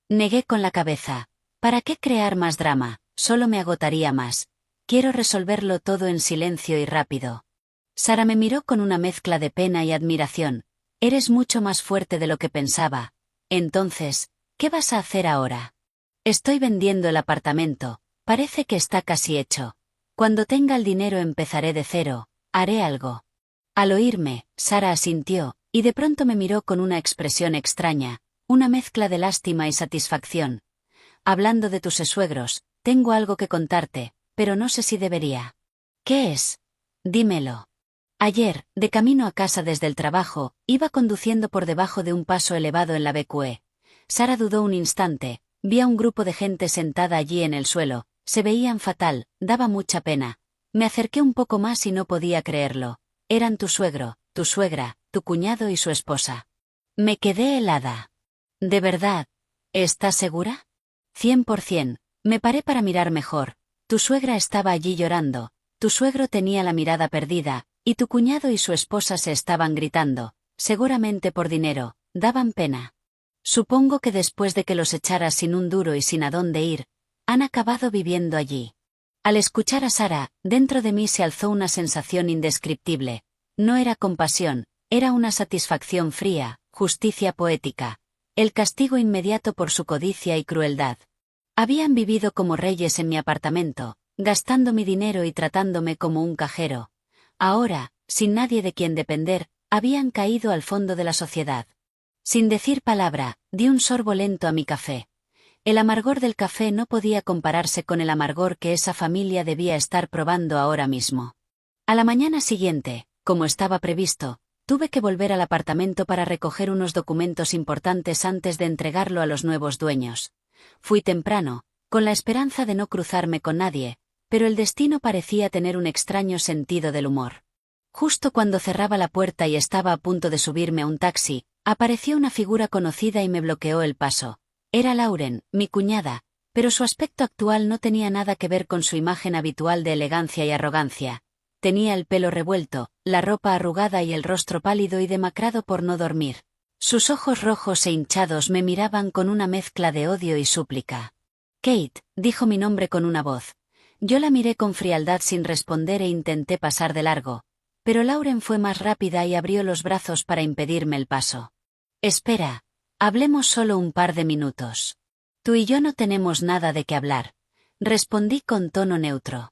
Negué con la cabeza. ¿Para qué crear más drama? Solo me agotaría más. Quiero resolverlo todo en silencio y rápido. Sara me miró con una mezcla de pena y admiración. Eres mucho más fuerte de lo que pensaba. Entonces, ¿qué vas a hacer ahora? Estoy vendiendo el apartamento, parece que está casi hecho. Cuando tenga el dinero empezaré de cero, haré algo. Al oírme, Sara asintió, y de pronto me miró con una expresión extraña, una mezcla de lástima y satisfacción. Hablando de tus suegros, tengo algo que contarte, pero no sé si debería. ¿Qué es? Dímelo. Ayer, de camino a casa desde el trabajo, iba conduciendo por debajo de un paso elevado en la BQE. Sara dudó un instante. Vi a un grupo de gente sentada allí en el suelo, se veían fatal, daba mucha pena. Me acerqué un poco más y no podía creerlo. Eran tu suegro, tu suegra, tu cuñado y su esposa. Me quedé helada. ¿De verdad? ¿Estás segura? 100%. Me paré para mirar mejor. Tu suegra estaba allí llorando, tu suegro tenía la mirada perdida, y tu cuñado y su esposa se estaban gritando, seguramente por dinero, daban pena. Supongo que después de que los echaras sin un duro y sin a dónde ir, han acabado viviendo allí. Al escuchar a Sara, dentro de mí se alzó una sensación indescriptible. No era compasión, era una satisfacción fría, justicia poética. El castigo inmediato por su codicia y crueldad. Habían vivido como reyes en mi apartamento, gastando mi dinero y tratándome como un cajero. Ahora, sin nadie de quien depender, habían caído al fondo de la sociedad. Sin decir palabra, di un sorbo lento a mi café. El amargor del café no podía compararse con el amargor que esa familia debía estar probando ahora mismo. A la mañana siguiente, como estaba previsto, tuve que volver al apartamento para recoger unos documentos importantes antes de entregarlo a los nuevos dueños. Fui temprano, con la esperanza de no cruzarme con nadie, pero el destino parecía tener un extraño sentido del humor. Justo cuando cerraba la puerta y estaba a punto de subirme a un taxi, apareció una figura conocida y me bloqueó el paso. Era Lauren, mi cuñada, pero su aspecto actual no tenía nada que ver con su imagen habitual de elegancia y arrogancia. Tenía el pelo revuelto, la ropa arrugada y el rostro pálido y demacrado por no dormir. Sus ojos rojos e hinchados me miraban con una mezcla de odio y súplica. Kate, dijo mi nombre con una voz. Yo la miré con frialdad sin responder e intenté pasar de largo. Pero Lauren fue más rápida y abrió los brazos para impedirme el paso. Espera, hablemos solo un par de minutos. Tú y yo no tenemos nada de qué hablar. Respondí con tono neutro.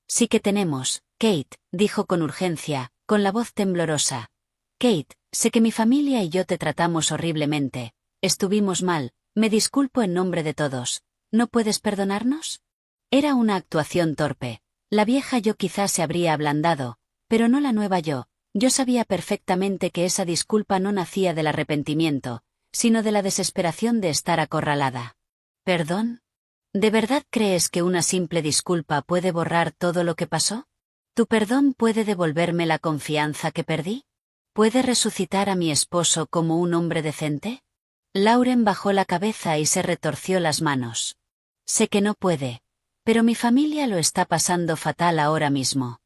Sí que tenemos, Kate, dijo con urgencia, con la voz temblorosa. Kate, sé que mi familia y yo te tratamos horriblemente. Estuvimos mal, Me disculpo en nombre de todos. ¿No puedes perdonarnos? Era una actuación torpe. La vieja yo quizás se habría ablandado, pero no la nueva yo. Yo sabía perfectamente que esa disculpa no nacía del arrepentimiento, sino de la desesperación de estar acorralada. ¿Perdón? ¿De verdad crees que una simple disculpa puede borrar todo lo que pasó? ¿Tu perdón puede devolverme la confianza que perdí? ¿Puede resucitar a mi esposo como un hombre decente? Lauren bajó la cabeza y se retorció las manos. Sé que no puede, pero mi familia lo está pasando fatal ahora mismo.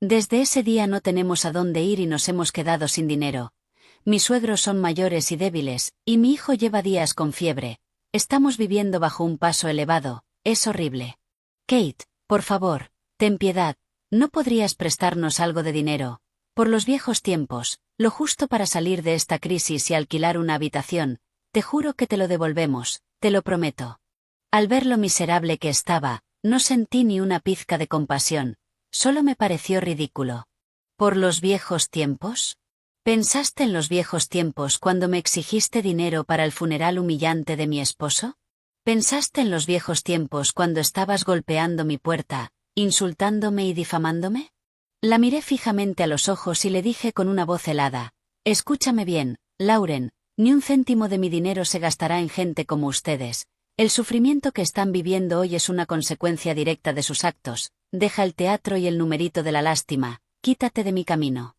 Desde ese día no tenemos a dónde ir y nos hemos quedado sin dinero. Mis suegros son mayores y débiles, y mi hijo lleva días con fiebre. Estamos viviendo bajo un paso elevado, es horrible. Kate, por favor, ten piedad, ¿no podrías prestarnos algo de dinero? Por los viejos tiempos, lo justo para salir de esta crisis y alquilar una habitación, te juro que te lo devolvemos, te lo prometo. Al ver lo miserable que estaba, no sentí ni una pizca de compasión, solo me pareció ridículo. ¿Por los viejos tiempos? ¿Pensaste en los viejos tiempos cuando me exigiste dinero para el funeral humillante de mi esposo? ¿Pensaste en los viejos tiempos cuando estabas golpeando mi puerta, insultándome y difamándome? La miré fijamente a los ojos y le dije con una voz helada, escúchame bien, Lauren, ni un céntimo de mi dinero se gastará en gente como ustedes. El sufrimiento que están viviendo hoy es una consecuencia directa de sus actos. Deja el teatro y el numerito de la lástima, quítate de mi camino.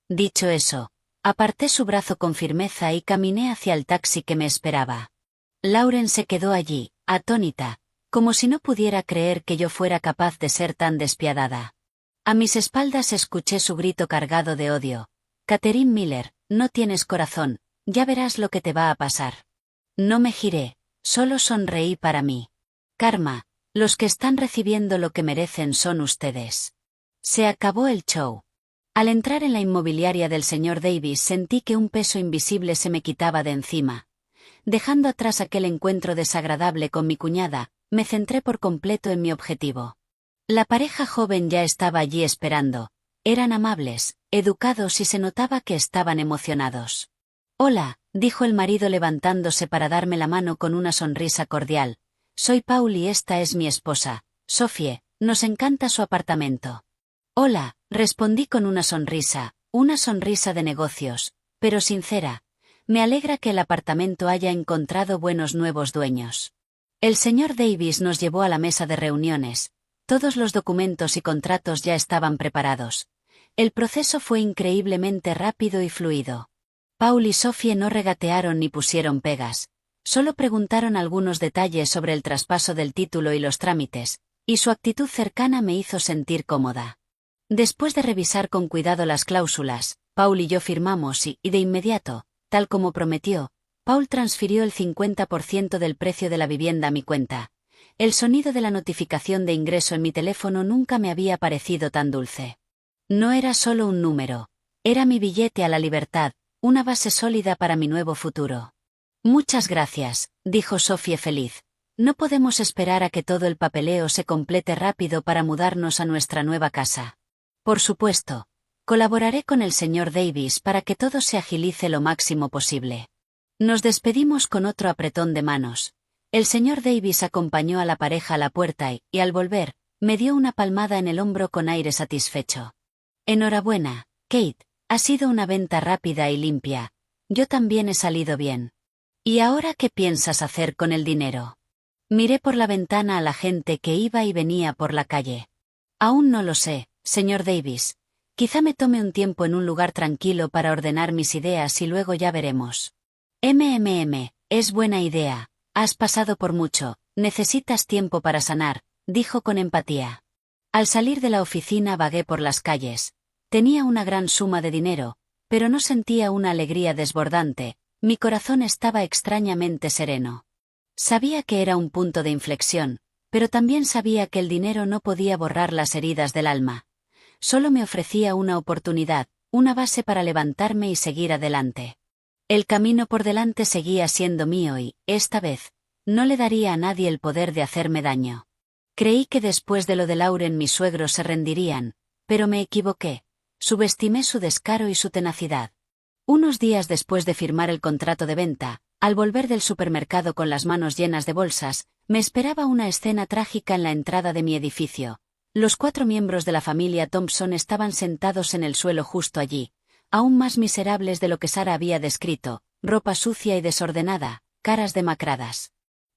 Dicho eso, aparté su brazo con firmeza y caminé hacia el taxi que me esperaba. Lauren se quedó allí, atónita, como si no pudiera creer que yo fuera capaz de ser tan despiadada. A mis espaldas escuché su grito cargado de odio. Catherine Miller, no tienes corazón, ya verás lo que te va a pasar. No me giré, solo sonreí para mí. Karma, los que están recibiendo lo que merecen son ustedes. Se acabó el show. Al entrar en la inmobiliaria del señor Davis sentí que un peso invisible se me quitaba de encima. Dejando atrás aquel encuentro desagradable con mi cuñada, me centré por completo en mi objetivo. La pareja joven ya estaba allí esperando. Eran amables, educados y se notaba que estaban emocionados. Hola, dijo el marido levantándose para darme la mano con una sonrisa cordial. Soy Paul y esta es mi esposa, Sophie, nos encanta su apartamento. Hola, respondí con una sonrisa de negocios, pero sincera. Me alegra que el apartamento haya encontrado buenos nuevos dueños. El señor Davis nos llevó a la mesa de reuniones. Todos los documentos y contratos ya estaban preparados. El proceso fue increíblemente rápido y fluido. Paul y Sophie no regatearon ni pusieron pegas. Solo preguntaron algunos detalles sobre el traspaso del título y los trámites, y su actitud cercana me hizo sentir cómoda. Después de revisar con cuidado las cláusulas, Paul y yo firmamos y de inmediato, tal como prometió, Paul transfirió el 50% del precio de la vivienda a mi cuenta. El sonido de la notificación de ingreso en mi teléfono nunca me había parecido tan dulce. No era solo un número, era mi billete a la libertad, una base sólida para mi nuevo futuro. Muchas gracias, dijo Sophie feliz. No podemos esperar a que todo el papeleo se complete rápido para mudarnos a nuestra nueva casa. Por supuesto, colaboraré con el señor Davis para que todo se agilice lo máximo posible. Nos despedimos con otro apretón de manos. El señor Davis acompañó a la pareja a la puerta y al volver, me dio una palmada en el hombro con aire satisfecho. Enhorabuena, Kate, ha sido una venta rápida y limpia. Yo también he salido bien. ¿Y ahora qué piensas hacer con el dinero? Miré por la ventana a la gente que iba y venía por la calle. Aún no lo sé, señor Davis. Quizá me tome un tiempo en un lugar tranquilo para ordenar mis ideas y luego ya veremos. Es buena idea. Has pasado por mucho, necesitas tiempo para sanar, dijo con empatía. Al salir de la oficina vagué por las calles. Tenía una gran suma de dinero, pero no sentía una alegría desbordante, mi corazón estaba extrañamente sereno. Sabía que era un punto de inflexión, pero también sabía que el dinero no podía borrar las heridas del alma. Solo me ofrecía una oportunidad, una base para levantarme y seguir adelante. El camino por delante seguía siendo mío y, esta vez, no le daría a nadie el poder de hacerme daño. Creí que después de lo de Lauren mis suegros se rendirían, pero me equivoqué. Subestimé su descaro y su tenacidad. Unos días después de firmar el contrato de venta, Al volver del supermercado con las manos llenas de bolsas, me esperaba una escena trágica en la entrada de mi edificio. Los 4 miembros de la familia Thompson estaban sentados en el suelo justo allí, aún más miserables de lo que Sara había descrito, ropa sucia y desordenada, caras demacradas.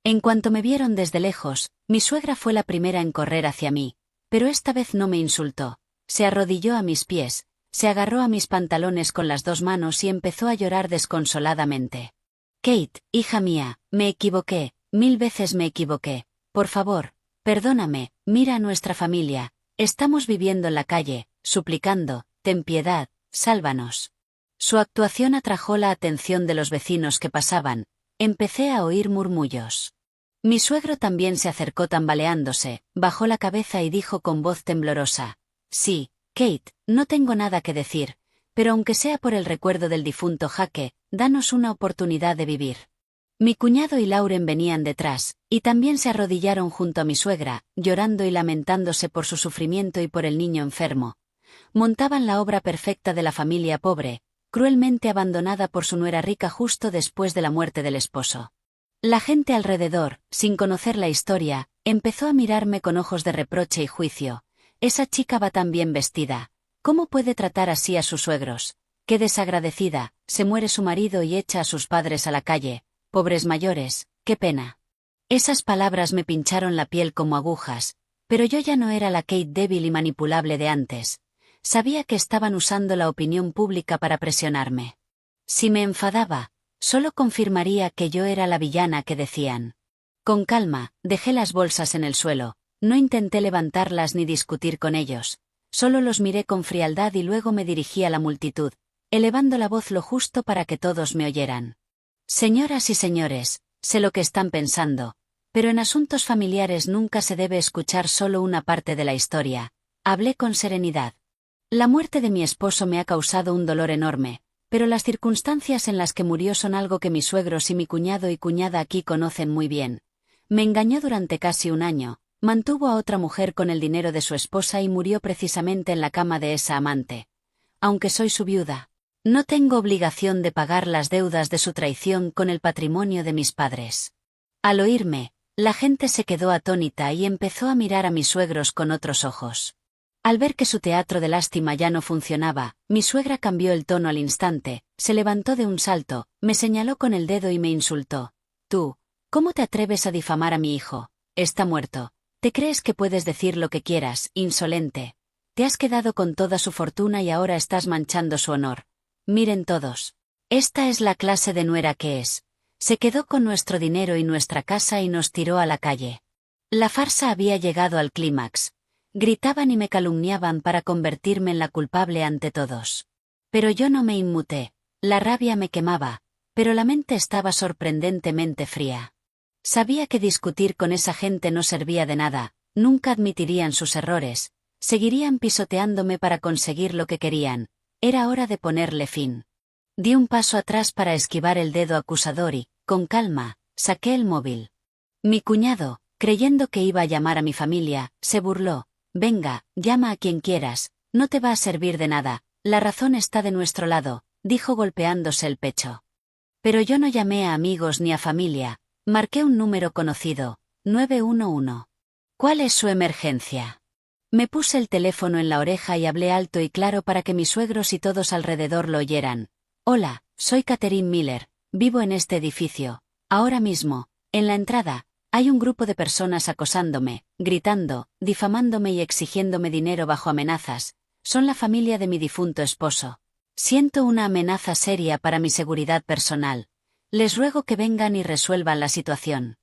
En cuanto me vieron desde lejos, mi suegra fue la primera en correr hacia mí, pero esta vez no me insultó. Se arrodilló a mis pies, se agarró a mis pantalones con las 2 manos y empezó a llorar desconsoladamente. Kate, hija mía, me equivoqué, 1000 veces me equivoqué. Por favor, perdóname, mira a nuestra familia, estamos viviendo en la calle, suplicando, ten piedad, sálvanos. Su actuación atrajo la atención de los vecinos que pasaban. Empecé a oír murmullos. Mi suegro también se acercó tambaleándose, bajó la cabeza y dijo con voz temblorosa: sí, Kate, no tengo nada que decir, pero aunque sea por el recuerdo del difunto Jake, danos una oportunidad de vivir. Mi cuñado y Lauren venían detrás, y también se arrodillaron junto a mi suegra, llorando y lamentándose por su sufrimiento y por el niño enfermo. Montaban la obra perfecta de la familia pobre, cruelmente abandonada por su nuera rica justo después de la muerte del esposo. La gente alrededor, sin conocer la historia, empezó a mirarme con ojos de reproche y juicio. Esa chica va tan bien vestida. ¿Cómo puede tratar así a sus suegros? Qué desagradecida, se muere su marido y echa a sus padres a la calle. Pobres mayores, qué pena. Esas palabras me pincharon la piel como agujas, pero yo ya no era la Kate débil y manipulable de antes. Sabía que estaban usando la opinión pública para presionarme. Si me enfadaba, solo confirmaría que yo era la villana que decían. Con calma, dejé las bolsas en el suelo, no intenté levantarlas ni discutir con ellos, solo los miré con frialdad y luego me dirigí a la multitud, elevando la voz lo justo para que todos me oyeran. Señoras y señores, sé lo que están pensando, pero en asuntos familiares nunca se debe escuchar solo una parte de la historia. Hablé con serenidad. La muerte de mi esposo me ha causado un dolor enorme, pero las circunstancias en las que murió son algo que mis suegros y mi cuñado y cuñada aquí conocen muy bien. Me engañó durante casi un año, mantuvo a otra mujer con el dinero de su esposa y murió precisamente en la cama de esa amante. Aunque soy su viuda, no tengo obligación de pagar las deudas de su traición con el patrimonio de mis padres. Al oírme, la gente se quedó atónita y empezó a mirar a mis suegros con otros ojos. Al ver que su teatro de lástima ya no funcionaba, mi suegra cambió el tono al instante, se levantó de un salto, me señaló con el dedo y me insultó. Tú, ¿cómo te atreves a difamar a mi hijo? Está muerto. ¿Te crees que puedes decir lo que quieras, insolente? Te has quedado con toda su fortuna y ahora estás manchando su honor. Miren todos. Esta es la clase de nuera que es. Se quedó con nuestro dinero y nuestra casa y nos tiró a la calle. La farsa había llegado al clímax. Gritaban y me calumniaban para convertirme en la culpable ante todos. Pero yo no me inmuté. La rabia me quemaba, pero la mente estaba sorprendentemente fría. Sabía que discutir con esa gente no servía de nada, nunca admitirían sus errores, seguirían pisoteándome para conseguir lo que querían. Era hora de ponerle fin. Di un paso atrás para esquivar el dedo acusador y, con calma, saqué el móvil. Mi cuñado, creyendo que iba a llamar a mi familia, se burló. Venga, llama a quien quieras, no te va a servir de nada, la razón está de nuestro lado, dijo golpeándose el pecho. Pero yo no llamé a amigos ni a familia, marqué un número conocido, 911. ¿Cuál es su emergencia? Me puse el teléfono en la oreja y hablé alto y claro para que mis suegros y todos alrededor lo oyeran. Hola, soy Catherine Miller, vivo en este edificio. Ahora mismo, en la entrada, hay un grupo de personas acosándome, gritando, difamándome y exigiéndome dinero bajo amenazas. Son la familia de mi difunto esposo. Siento una amenaza seria para mi seguridad personal. Les ruego que vengan y resuelvan la situación.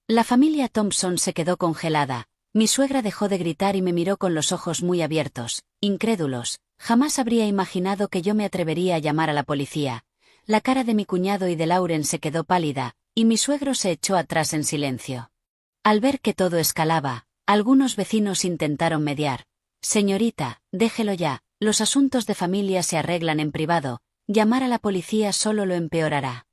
La familia Thompson se quedó congelada. Mi suegra dejó de gritar y me miró con los ojos muy abiertos, incrédulos. Jamás habría imaginado que yo me atrevería a llamar a la policía. La cara de mi cuñado y de Lauren se quedó pálida, y mi suegro se echó atrás en silencio. Al ver que todo escalaba, algunos vecinos intentaron mediar. Señorita, déjelo ya, los asuntos de familia se arreglan en privado, llamar a la policía solo lo empeorará.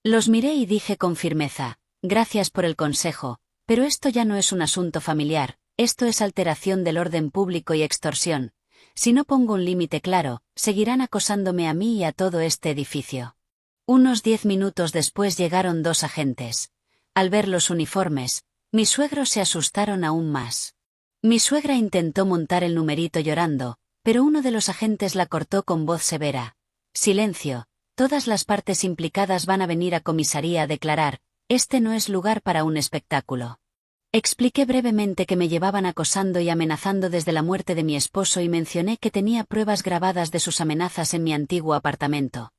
Los miré y dije con firmeza, gracias por el consejo, pero esto ya no es un asunto familiar, esto es alteración del orden público y extorsión. Si no pongo un límite claro, seguirán acosándome a mí y a todo este edificio. Unos 10 minutos después llegaron 2 agentes. Al ver los uniformes, mis suegros se asustaron aún más. Mi suegra intentó montar el numerito llorando, pero uno de los agentes la cortó con voz severa. Silencio, todas las partes implicadas van a venir a comisaría a declarar, este no es lugar para un espectáculo. Expliqué brevemente que me llevaban acosando y amenazando desde la muerte de mi esposo y mencioné que tenía pruebas grabadas de sus amenazas en mi antiguo apartamento.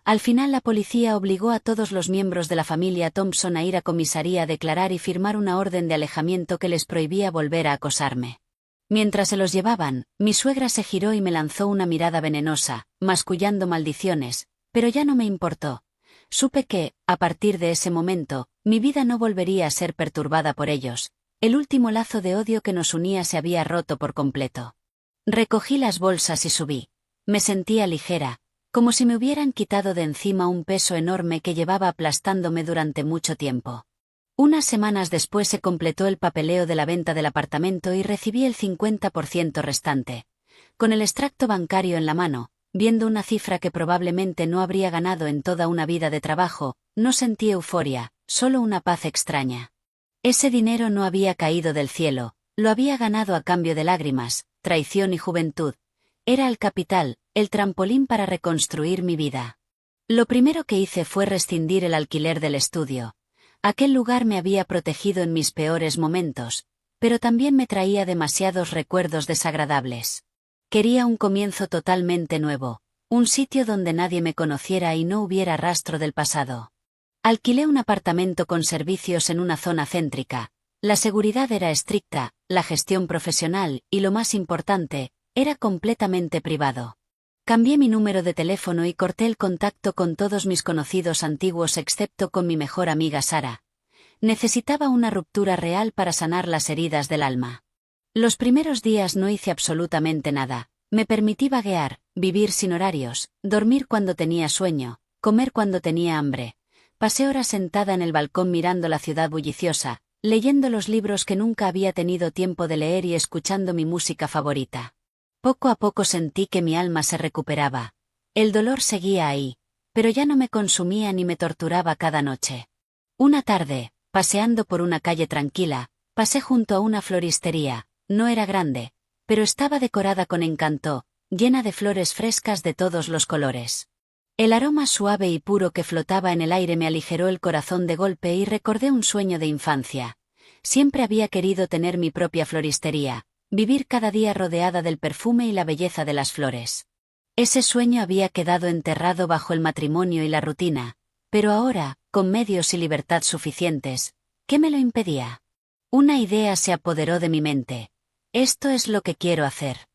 Al final la policía obligó a todos los miembros de la familia Thompson a ir a comisaría a declarar y firmar una orden de alejamiento que les prohibía volver a acosarme. Mientras se los llevaban, mi suegra se giró y me lanzó una mirada venenosa, mascullando maldiciones, pero ya no me importó. Supe que, a partir de ese momento, mi vida no volvería a ser perturbada por ellos. El último lazo de odio que nos unía se había roto por completo. Recogí las bolsas y subí. Me sentía ligera, como si me hubieran quitado de encima un peso enorme que llevaba aplastándome durante mucho tiempo. Unas semanas después se completó el papeleo de la venta del apartamento y recibí el 50% restante. Con el extracto bancario en la mano, viendo una cifra que probablemente no habría ganado en toda una vida de trabajo, no sentí euforia, solo una paz extraña. Ese dinero no había caído del cielo, lo había ganado a cambio de lágrimas, traición y juventud. Era el capital, el trampolín para reconstruir mi vida. Lo primero que hice fue rescindir el alquiler del estudio. Aquel lugar me había protegido en mis peores momentos, pero también me traía demasiados recuerdos desagradables. Quería un comienzo totalmente nuevo, un sitio donde nadie me conociera y no hubiera rastro del pasado. Alquilé un apartamento con servicios en una zona céntrica. La seguridad era estricta, la gestión profesional y, lo más importante, era completamente privado. Cambié mi número de teléfono y corté el contacto con todos mis conocidos antiguos excepto con mi mejor amiga Sara. Necesitaba una ruptura real para sanar las heridas del alma. Los primeros días no hice absolutamente nada. Me permití vaguear, vivir sin horarios, dormir cuando tenía sueño, comer cuando tenía hambre. Pasé horas sentada en el balcón mirando la ciudad bulliciosa, leyendo los libros que nunca había tenido tiempo de leer y escuchando mi música favorita. Poco a poco sentí que mi alma se recuperaba. El dolor seguía ahí, pero ya no me consumía ni me torturaba cada noche. Una tarde, paseando por una calle tranquila, pasé junto a una floristería. No era grande, pero estaba decorada con encanto, llena de flores frescas de todos los colores. El aroma suave y puro que flotaba en el aire me aligeró el corazón de golpe y recordé un sueño de infancia. Siempre había querido tener mi propia floristería, vivir cada día rodeada del perfume y la belleza de las flores. Ese sueño había quedado enterrado bajo el matrimonio y la rutina, pero ahora, con medios y libertad suficientes, ¿qué me lo impedía? Una idea se apoderó de mi mente. Esto es lo que quiero hacer.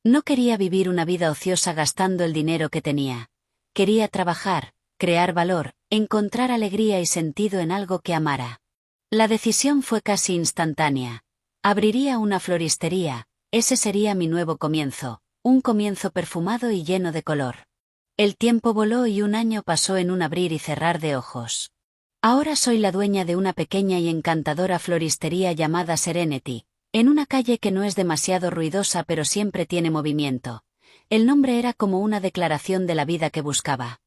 No quería vivir una vida ociosa gastando el dinero que tenía. Quería trabajar, crear valor, encontrar alegría y sentido en algo que amara. La decisión fue casi instantánea. Abriría una floristería, ese sería mi nuevo comienzo, un comienzo perfumado y lleno de color. El tiempo voló y un año pasó en un abrir y cerrar de ojos. Ahora soy la dueña de una pequeña y encantadora floristería llamada Serenity, en una calle que no es demasiado ruidosa pero siempre tiene movimiento. El nombre era como una declaración de la vida que buscaba.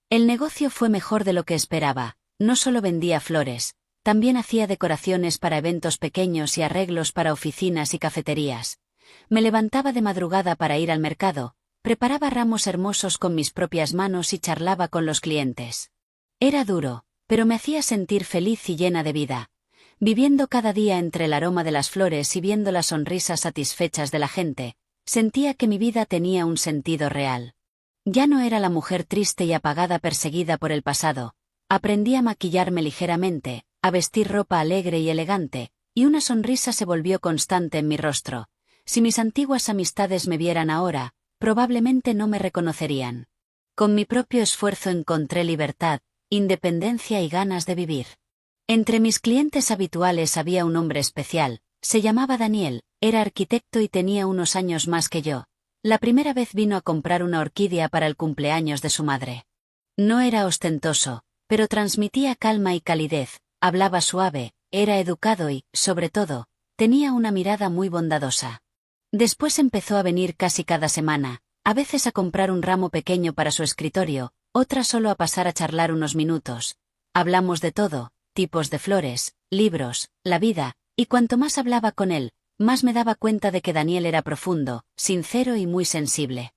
El negocio fue mejor de lo que esperaba, no solo vendía flores, también hacía decoraciones para eventos pequeños y arreglos para oficinas y cafeterías. Me levantaba de madrugada para ir al mercado, preparaba ramos hermosos con mis propias manos y charlaba con los clientes. Era duro, pero me hacía sentir feliz y llena de vida. Viviendo cada día entre el aroma de las flores y viendo las sonrisas satisfechas de la gente, sentía que mi vida tenía un sentido real. Ya no era la mujer triste y apagada perseguida por el pasado. Aprendí a maquillarme ligeramente, a vestir ropa alegre y elegante, y una sonrisa se volvió constante en mi rostro. Si mis antiguas amistades me vieran ahora, probablemente no me reconocerían. Con mi propio esfuerzo encontré libertad, independencia y ganas de vivir. Entre mis clientes habituales había un hombre especial, se llamaba Daniel, era arquitecto y tenía unos años más que yo. La primera vez vino a comprar una orquídea para el cumpleaños de su madre. No era ostentoso, pero transmitía calma y calidez, hablaba suave, era educado y, sobre todo, tenía una mirada muy bondadosa. Después empezó a venir casi cada semana, a veces a comprar un ramo pequeño para su escritorio, otra solo a pasar a charlar unos minutos. Hablamos de todo, tipos de flores, libros, la vida, y cuanto más hablaba con él, más me daba cuenta de que Daniel era profundo, sincero y muy sensible.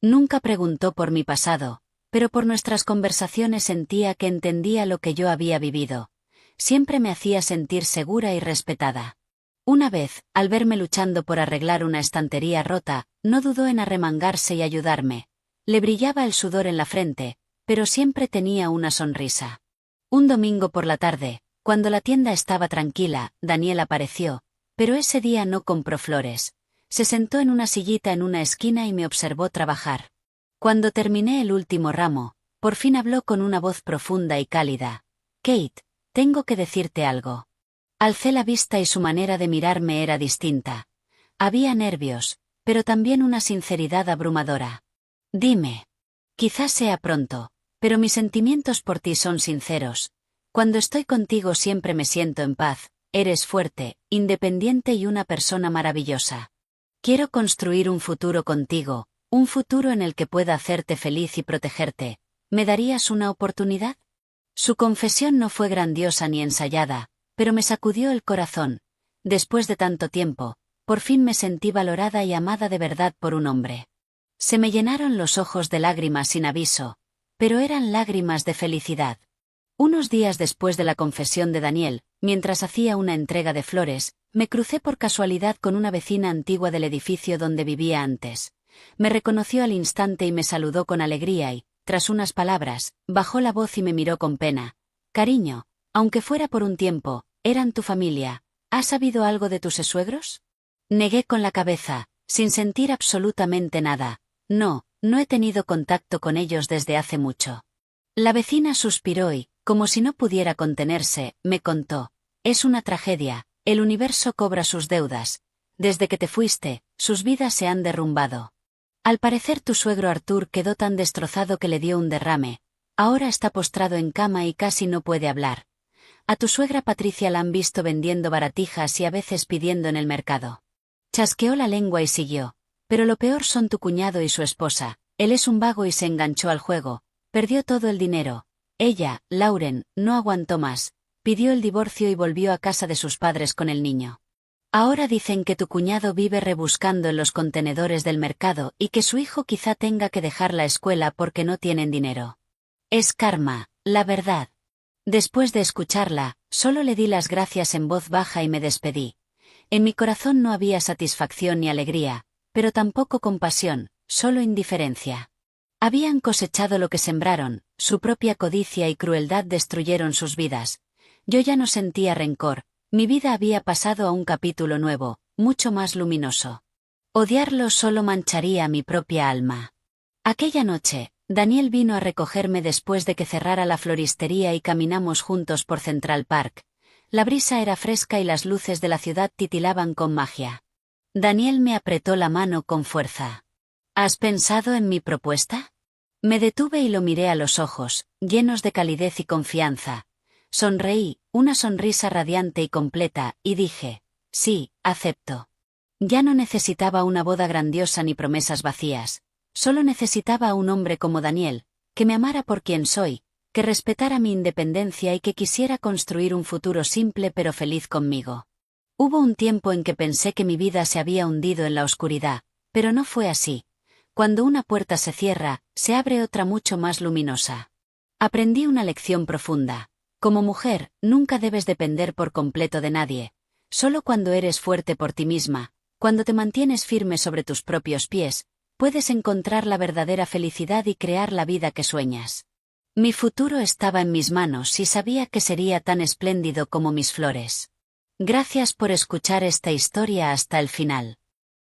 Nunca preguntó por mi pasado, pero por nuestras conversaciones sentía que entendía lo que yo había vivido. Siempre me hacía sentir segura y respetada. Una vez, al verme luchando por arreglar una estantería rota, no dudó en arremangarse y ayudarme. Le brillaba el sudor en la frente, pero siempre tenía una sonrisa. Un domingo por la tarde, cuando la tienda estaba tranquila, Daniel apareció, pero ese día no compró flores. Se sentó en una sillita en una esquina y me observó trabajar. Cuando terminé el último ramo, por fin habló con una voz profunda y cálida. «Kate, tengo que decirte algo». Alcé la vista y su manera de mirarme era distinta. Había nervios, pero también una sinceridad abrumadora. «Dime. Quizás sea pronto, pero mis sentimientos por ti son sinceros. Cuando estoy contigo siempre me siento en paz, eres fuerte, independiente y una persona maravillosa. Quiero construir un futuro contigo, un futuro en el que pueda hacerte feliz y protegerte. ¿Me darías una oportunidad?» Su confesión no fue grandiosa ni ensayada, pero me sacudió el corazón. Después de tanto tiempo, por fin me sentí valorada y amada de verdad por un hombre. Se me llenaron los ojos de lágrimas sin aviso, pero eran lágrimas de felicidad. Unos días después de la confesión de Daniel, mientras hacía una entrega de flores, me crucé por casualidad con una vecina antigua del edificio donde vivía antes. Me reconoció al instante y me saludó con alegría y, tras unas palabras, bajó la voz y me miró con pena. «Cariño, aunque fuera por un tiempo, eran tu familia. ¿Has sabido algo de tus suegros?» Negué con la cabeza, sin sentir absolutamente nada. No, no he tenido contacto con ellos desde hace mucho. La vecina suspiró y, como si no pudiera contenerse, me contó. «Es una tragedia, el universo cobra sus deudas. Desde que te fuiste, sus vidas se han derrumbado. Al parecer tu suegro Arthur quedó tan destrozado que le dio un derrame. Ahora está postrado en cama y casi no puede hablar. A tu suegra Patricia la han visto vendiendo baratijas y a veces pidiendo en el mercado». Chasqueó la lengua y siguió. «Pero lo peor son tu cuñado y su esposa. Él es un vago y se enganchó al juego. Perdió todo el dinero. Ella, Lauren, no aguantó más. Pidió el divorcio y volvió a casa de sus padres con el niño. Ahora dicen que tu cuñado vive rebuscando en los contenedores del mercado y que su hijo quizá tenga que dejar la escuela porque no tienen dinero. Es karma, la verdad». Después de escucharla, solo le di las gracias en voz baja y me despedí. En mi corazón no había satisfacción ni alegría, pero tampoco compasión, solo indiferencia. Habían cosechado lo que sembraron, su propia codicia y crueldad destruyeron sus vidas. Yo ya no sentía rencor, mi vida había pasado a un capítulo nuevo, mucho más luminoso. Odiarlo solo mancharía mi propia alma. Aquella noche, Daniel vino a recogerme después de que cerrara la floristería y caminamos juntos por Central Park. La brisa era fresca y las luces de la ciudad titilaban con magia. Daniel me apretó la mano con fuerza. «¿Has pensado en mi propuesta?» Me detuve y lo miré a los ojos, llenos de calidez y confianza. Sonreí, una sonrisa radiante y completa, y dije, «Sí, acepto». Ya no necesitaba una boda grandiosa ni promesas vacías. Solo necesitaba a un hombre como Daniel, que me amara por quien soy, que respetara mi independencia y que quisiera construir un futuro simple pero feliz conmigo. Hubo un tiempo en que pensé que mi vida se había hundido en la oscuridad, pero no fue así. Cuando una puerta se cierra, se abre otra mucho más luminosa. Aprendí una lección profunda. Como mujer, nunca debes depender por completo de nadie. Solo cuando eres fuerte por ti misma, cuando te mantienes firme sobre tus propios pies, puedes encontrar la verdadera felicidad y crear la vida que sueñas. Mi futuro estaba en mis manos y sabía que sería tan espléndido como mis flores. Gracias por escuchar esta historia hasta el final.